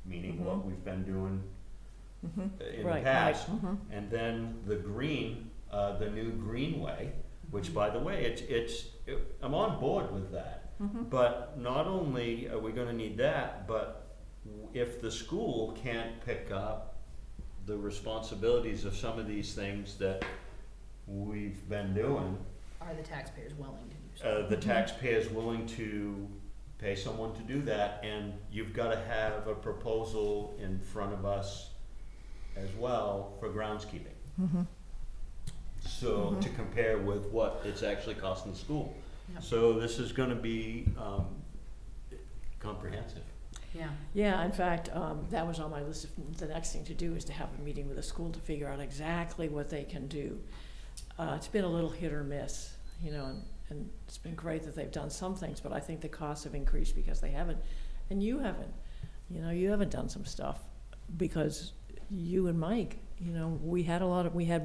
meaning what we've been doing in the past, and then the green, the new greenway, which by the way, I'm on board with that. But not only are we gonna need that, but if the school can't pick up the responsibilities of some of these things that we've been doing, Are the taxpayers willing to do so? the taxpayer's willing to pay someone to do that, and you've gotta have a proposal in front of us as well for groundskeeping. So to compare with what it's actually costing the school. Yep. So this is gonna be comprehensive. Yeah. Yeah, in fact, that was on my list of, the next thing to do is to have a meeting with the school to figure out exactly what they can do. It's been a little hit or miss, you know, and it's been great that they've done some things, but I think the costs have increased because they haven't, and you haven't, you know, you haven't done some stuff because you and Mike, you know, we had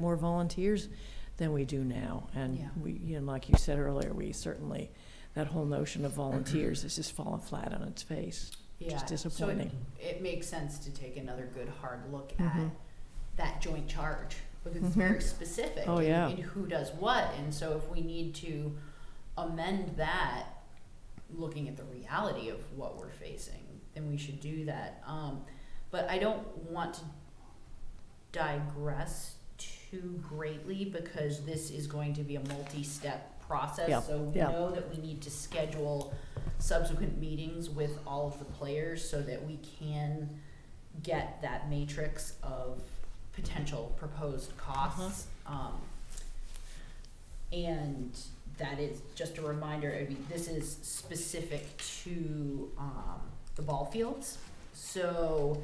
more volunteers than we do now, and Yeah. we, you know, like you said earlier, we certainly, that whole notion of volunteers has just fallen flat on its face. Yeah, Just disappointing. So it makes sense to take another good hard look at that joint charge, because it's very specific Oh, yeah. in who does what, and so if we need to amend that, looking at the reality of what we're facing, then we should do that. But I don't want to digress too greatly, because this is going to be a multi-step process, Yeah, so we yeah. know that we need to schedule subsequent meetings with all of the players so that we can get that matrix of potential proposed costs. And that is just a reminder, I mean, this is specific to the ball fields. So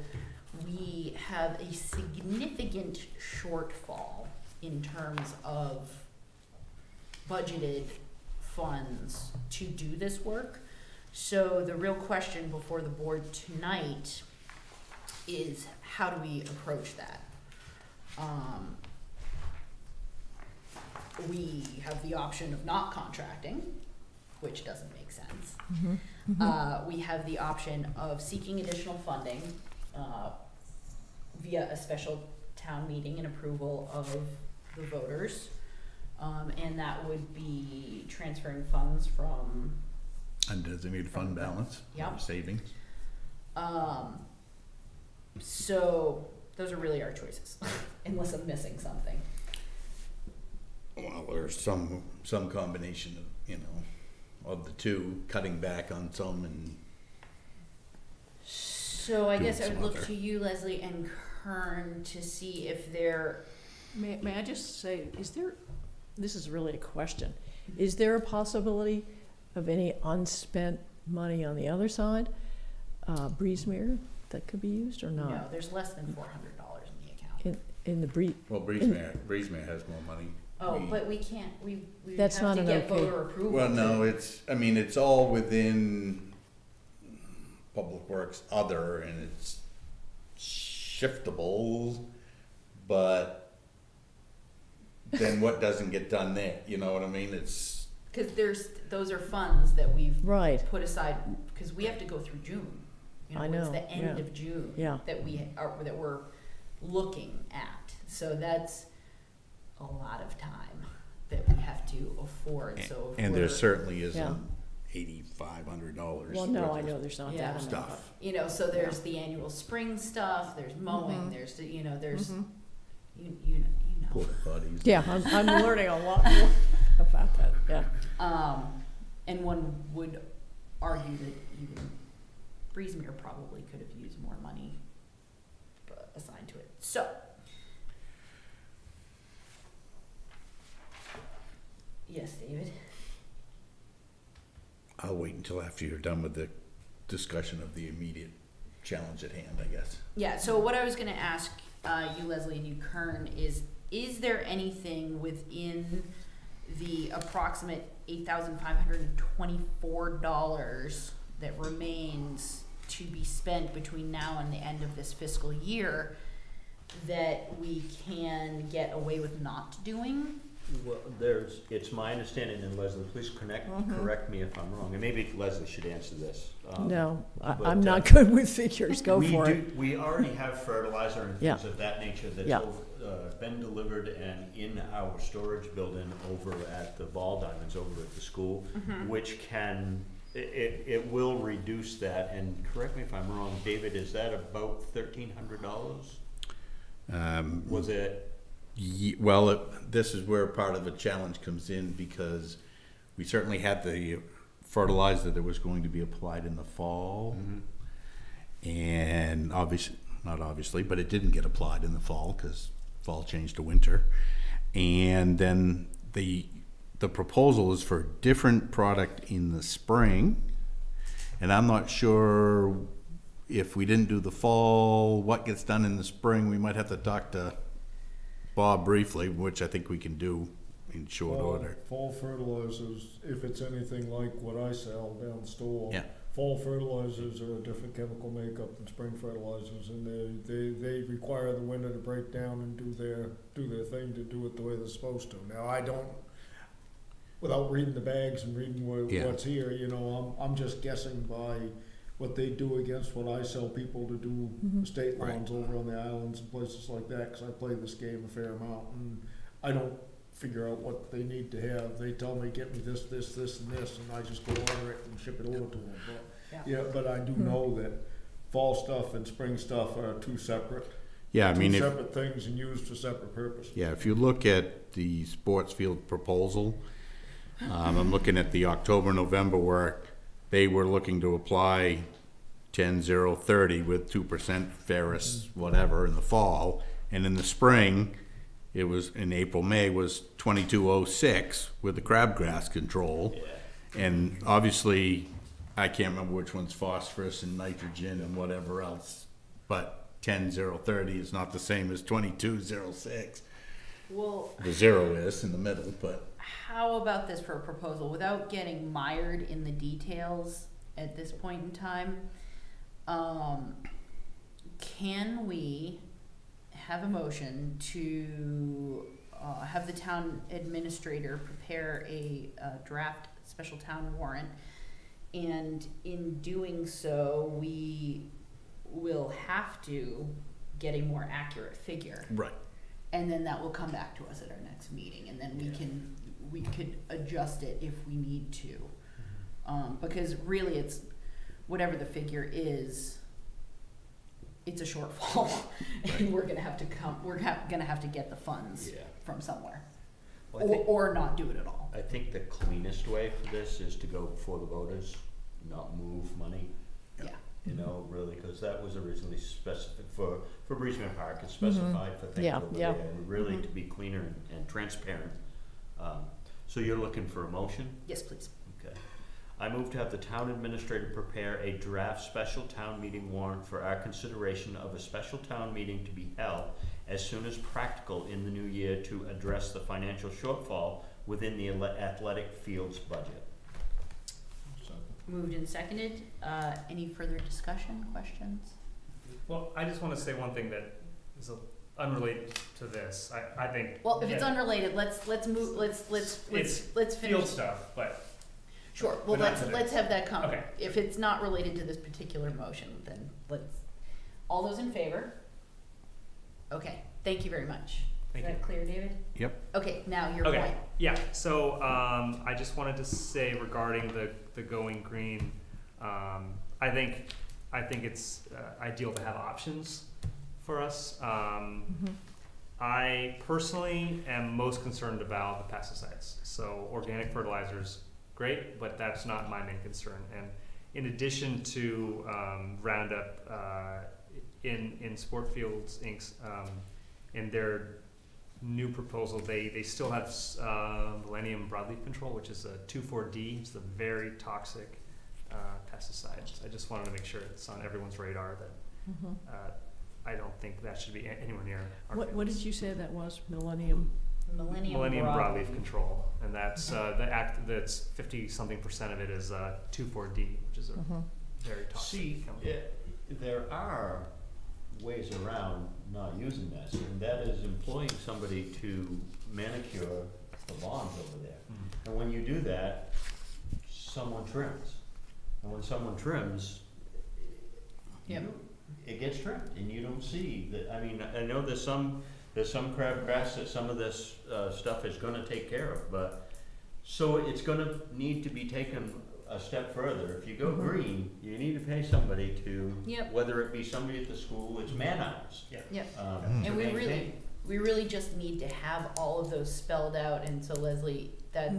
we have a significant shortfall in terms of budgeted funds to do this work. So the real question before the board tonight is, how do we approach that? We have the option of not contracting, which doesn't make sense. We have the option of seeking additional funding via a special town meeting and approval of the voters. And that would be transferring funds from, Undesignated fund balance, Yep. savings. so those are really our choices, unless I'm missing something. Well, there's some combination of, you know, of the two, cutting back on some and So I Doing guess I would some look other. to you, Leslie and Kern, to see if they're, May I just say, this is really a question, is there a possibility of any unspent money on the other side, Breezemere, that could be used or no, not? there's less than $400 in the account. In the well, Breezemere has more money. Oh, but we can't, we That's have to not get an okay- voter approval. Well, no, to- it's all within Public Works other, and it's shiftable, but then what doesn't get done there, you know what I mean? It's, Cause those are funds that we've Right, put aside, cause we have to go through June. You I It's know, the end yeah. of June. Yeah. That we're looking at, so that's a lot of time that we have to afford, so if and there we're- certainly Yeah. isn't $8,500. well, no, worth I of know there's not Yeah. that amount. Stuff. You know, so there's the annual spring stuff, there's mowing, Mhm. there's, you know, there's, Mhm. you know. Porta potties. Yeah, I'm learning a lot more about that, yeah. And one would argue that even Breezemere probably could have used more money assigned to it. So, yes, David? I'll wait until after you're done with the discussion of the immediate challenge at hand, I guess. Yeah, so what I was gonna ask you, Leslie, and you, Kern, is there anything within the approximate $8,524 that remains to be spent between now and the end of this fiscal year that we can get away with not doing? Well, it's my understanding, and Leslie, please correct me if I'm wrong, and maybe Leslie should answer this. No, but, I'm not good with figures, go for it. We already have fertilizer and Yeah. things of that nature that's Yeah. been delivered and in our storage building over at the Ball Diamonds over at the school, which can, it will reduce that, and correct me if I'm wrong, David, is that about $1,300? Was it? Well, this is where part of the challenge comes in, because we certainly had the fertilizer that was going to be applied in the fall. And not obviously, but it didn't get applied in the fall because fall changed to winter. And then the proposal is for a different product in the spring. And I'm not sure if we didn't do the fall, what gets done in the spring. We might have to talk to Bob briefly, which I think we can do in short order. Fall fertilizers, if it's anything like what I sell down the store. Yeah. Fall fertilizers are a different chemical makeup than spring fertilizers, and they require the winter to break down and do their thing to do it the way they're supposed to. Now, I don't, without reading the bags and reading what's here, you know, I'm just guessing by what they do against what I sell people to do estate lawns over on the islands and places like that, because I play this game a fair amount, and I don't figure out what they need to have. They tell me, get me this, this, this, and this, and I just go order it and ship it over to them. But, but I do know that fall stuff and spring stuff are two separate. Yeah, I mean, two separate things and used for separate purposes. Yeah, if you look at the sports field proposal, I'm looking at the October, November where they were looking to apply 10-0-30 with 2% ferrous, whatever, in the fall. And in the spring, it was in April, May was 2206 with the crabgrass control. And obviously, I can't remember which one's phosphorus and nitrogen and whatever else, but 10-0-30 is not the same as 2206. Well, The zero is in the middle, but how about this for a proposal, without getting mired in the details at this point in time? Can we have a motion to have the town administrator prepare a draft special town warrant, and in doing so, we will have to get a more accurate figure. right. And then that will come back to us at our next meeting, and then we could adjust it if we need to. Because really it's, whatever the figure is, it's a shortfall, and we're gonna have to get the funds from somewhere. Well, I think- Or not do it at all. I think the cleanest way for this is to go before the voters, not move money. Yeah. You know, really, because that was originally specific for Breezemere Park, it's specified for things Yeah, over yeah. there, and really to be cleaner and transparent. So you're looking for a motion? Yes, please. Okay. I move to have the town administrator prepare a draft special town meeting warrant for our consideration of a special town meeting to be held as soon as practical in the new year to address the financial shortfall within the athletic fields budget. Moved and seconded. Any further discussion, questions? Well, I just want to say one thing that is unrelated to this, I think. Well, if it's that unrelated, let's move, let's It's finish. field stuff, but Sure, well, but not today. let's have that come. Okay. If it's not related to this particular motion, then all those in favor? Okay, thank you very much. Thank Is you. that clear, David? Yep. Okay, now your Okay. point. Yeah, so I just wanted to say regarding the going green, I think it's ideal to have options for us. I personally am most concerned about the pesticides. So organic fertilizers, great, but that's not my main concern. And in addition to Roundup in Sport Fields Inc.'s in their new proposal, they still have Millennium Broadleaf Control, which is a 2,4-D. It's a very toxic pesticide. I just wanted to make sure it's on everyone's radar that I don't think that should be anywhere near our What did you say that was? Millennium? Millennium Broadleaf Control, and that's that's 50-something% of it is 2,4-D, which is a very toxic See, chemical. there are ways around not using this, and that is employing somebody to manicure the lawns over there. And when you do that, someone trims. And when someone trims, Yep. it gets trimmed, and you don't see that. I mean, I know there's some crabgrass that some of this stuff is gonna take care of, but, so it's gonna need to be taken a step further. If you go green, you need to pay somebody to, Yep. whether it be somebody at the school, it's man hours. Yeah. Yep. to And we maintain. really just need to have all of those spelled out, and so Leslie, that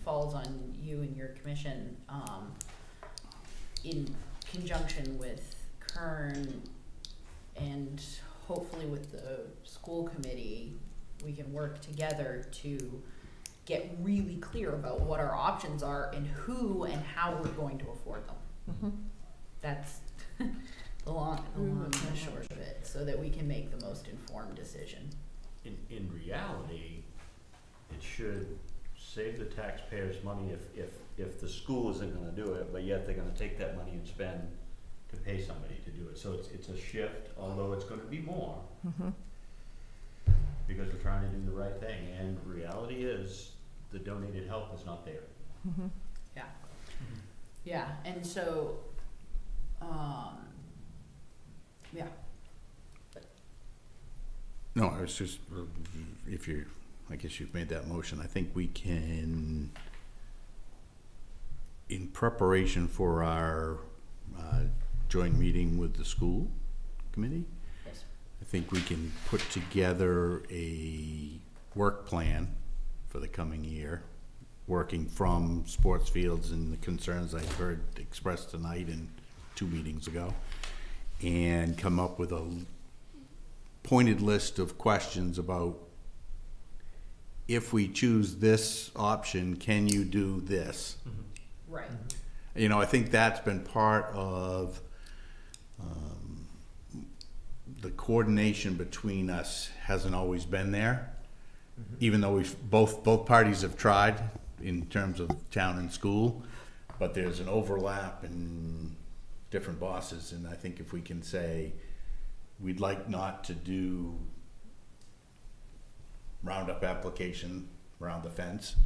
falls on you and your commission, in conjunction with Kern and hopefully with the school committee, we can work together to get really clear about what our options are and who and how we're going to afford them. That's the long and the short of it, so that we can make the most informed decision. In reality, it should save the taxpayers money if the school isn't gonna do it, but yet they're gonna take that money and spend to pay somebody to do it. So it's a shift, although it's gonna be more, because we're trying to do the right thing, and reality is, the donated help is not there. Yeah, and so, yeah. No, I was just, I guess you've made that motion. I think we can, in preparation for our joint meeting with the school committee, Yes. I think we can put together a work plan for the coming year, working from sports fields and the concerns I've heard expressed tonight and 2 meetings ago, and come up with a pointed list of questions about, if we choose this option, can you do this? Right. You know, I think that's been part of the coordination between us hasn't always been there, even though both parties have tried in terms of town and school, but there's an overlap in different bosses, and I think if we can say, we'd like not to do Roundup application around the fence,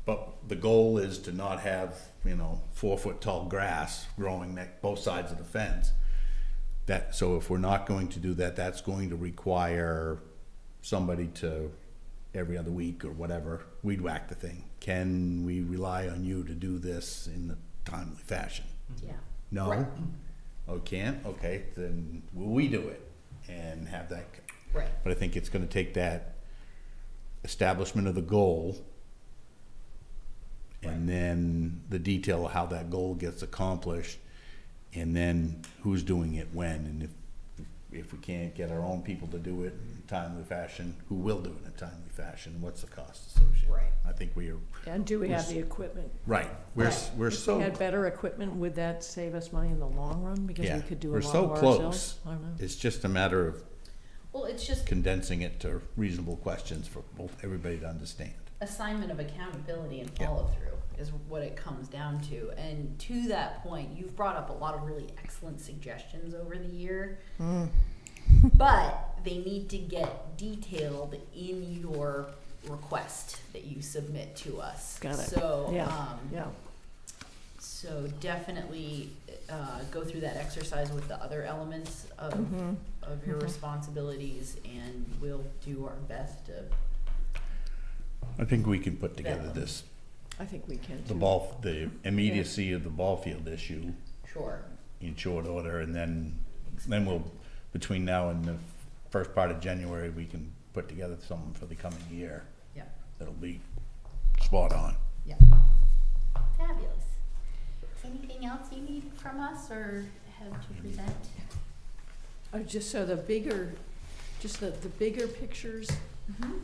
but the goal is to not have, 4-foot tall grass growing both sides of the fence. So if we're not going to do that, that's going to require somebody to, every other week or whatever, weed whack the thing. Can we rely on you to do this in a timely fashion? Yeah. No? Right. Oh, can't? Okay, then will we do it and have that? Right. But I think it's gonna take that establishment of the goal and then the detail of how that goal gets accomplished, and then who's doing it when, and if we can't get our own people to do it in a timely fashion, who will do it in a timely fashion, and what's the cost associated? Right. I think we are, And do we have the equipment? right, we're If we so, had better equipment, would that save us money in the long run? Because yeah, we could do a we're lot so more close. ourselves? I don't know. It's just a matter of Well, it's just condensing it to reasonable questions for both, everybody to understand. assignment of accountability and Yeah. follow-through is what it comes down to. And to that point, you've brought up a lot of really excellent suggestions over the year. But they need to get detailed in your request that you submit to us. Got it. So, Yeah. so definitely, go through that exercise with the other elements of your Mhm. responsibilities, and we'll do our best to, I think we can put together That- this, I think we can the too. the immediacy of the ball field issue sure. in short order, and then we'll, between now and the first part of January, we can put together something for the coming year. Yeah. That'll be spot on. Yeah. Fabulous. Anything else you need from us or have to present? Just so the bigger pictures, Mm-hmm.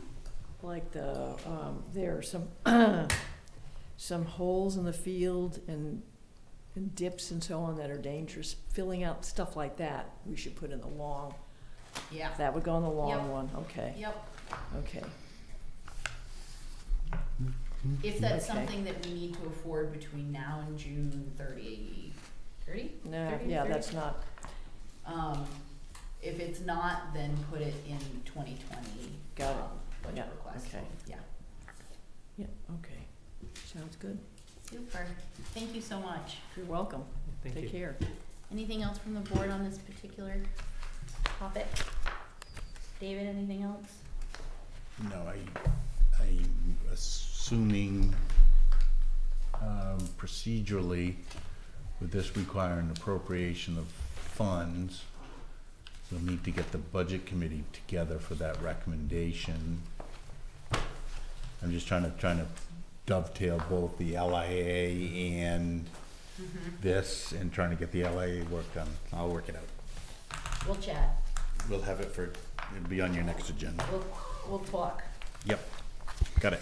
like there are some holes in the field and dips and so on that are dangerous. Filling out stuff like that, we should put in the long. Yeah. That would go in the long Yep. one. Okay. Yep. Okay. If that's Okay. something that we need to afford between now and June 30? No, 30, yeah, 30? that's not. If it's not, then put it in 2020. Got it. Budget Yeah, request. okay. Yeah. Yeah. Okay. Sounds good. Super. Thank you so much. You're welcome. Thank you. Take care. Anything else from the board on this particular topic? David, anything else? No, I'm assuming, procedurally, with this requiring appropriation of funds, we'll need to get the budget committee together for that recommendation. I'm just trying to dovetail both the LIA and this, and trying to get the LIA work done. I'll work it out. We'll chat. We'll have it for, it'll be on your next agenda. We'll talk. Yep, got it.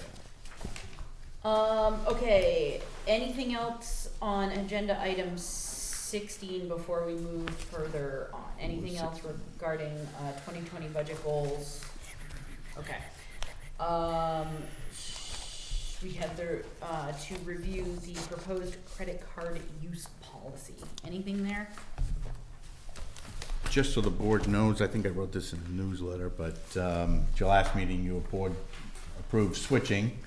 Okay, anything else on agenda item 16 before we move further on? Anything else regarding 2020 budget goals? Okay. We have to review the proposed credit card use policy. Anything there? Just so the board knows, I think I wrote this in the newsletter, but your last meeting, your board approved switching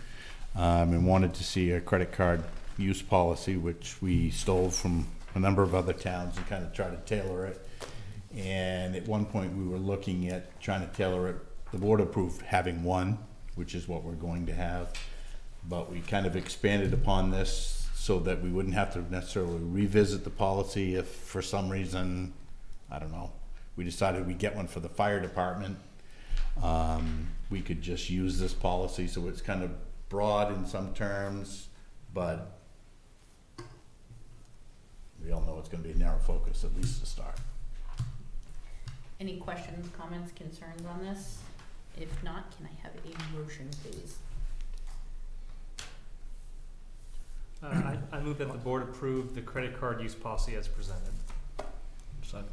and wanted to see a credit card use policy, which we stole from a number of other towns and kind of try to tailor it. And at one point, we were looking at trying to tailor it. The board approved having one, which is what we're going to have. But we kind of expanded upon this so that we wouldn't have to necessarily revisit the policy if for some reason, I don't know, we decided we'd get one for the fire department. We could just use this policy, so it's kind of broad in some terms, but we all know it's gonna be a narrow focus, at least to start. Any questions, comments, concerns on this? If not, can I have a motion, please? I move that the board approve the credit card use policy as presented. Second.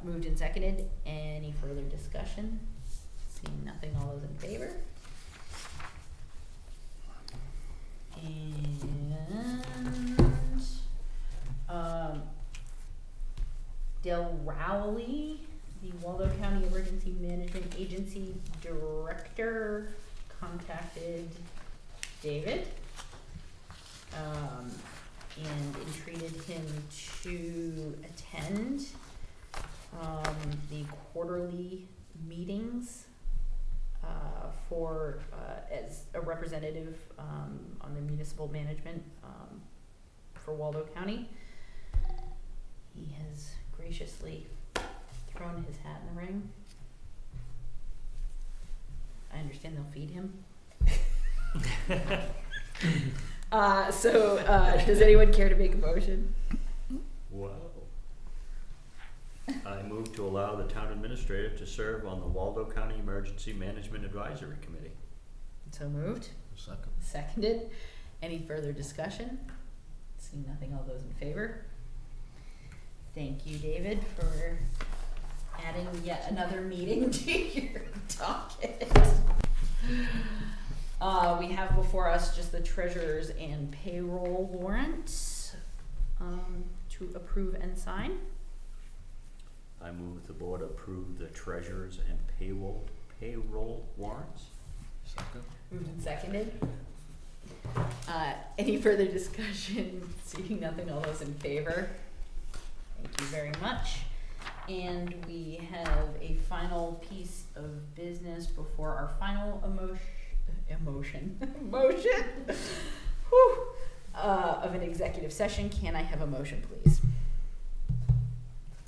Moved and seconded. Any further discussion? Seeing nothing, all those in favor? And, Del Rowley, the Waldo County Emergency Management Agency Director, contacted David, and entreated him to attend, the quarterly meetings, for, as a representative, on the municipal management, for Waldo County. He has graciously thrown his hat in the ring. I understand they'll feed him. Does anyone care to make a motion? Wow. I move to allow the town administrator to serve on the Waldo County Emergency Management Advisory Committee. So moved. Second. Seconded. Any further discussion? Seeing nothing, all those in favor? Thank you, David, for adding yet another meeting to your docket. We have before us just the treasurer's and payroll warrants, to approve and sign. I move the board approve the treasurer's and payroll warrants. Second. Moved and seconded. Any further discussion? Seeing nothing, all those in favor? Thank you very much. And we have a final piece of business before our final motion Whew. Of an executive session. Can I have a motion, please?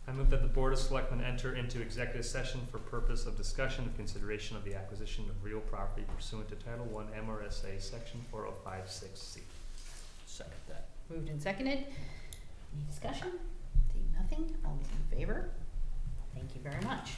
I move that the Board of Selectmen enter into executive session for purpose of discussion of consideration of the acquisition of real property pursuant to Title I MRSA Section 4056C. Second that. Moved and seconded. Any discussion? Seeing nothing, all those in favor? Thank you very much.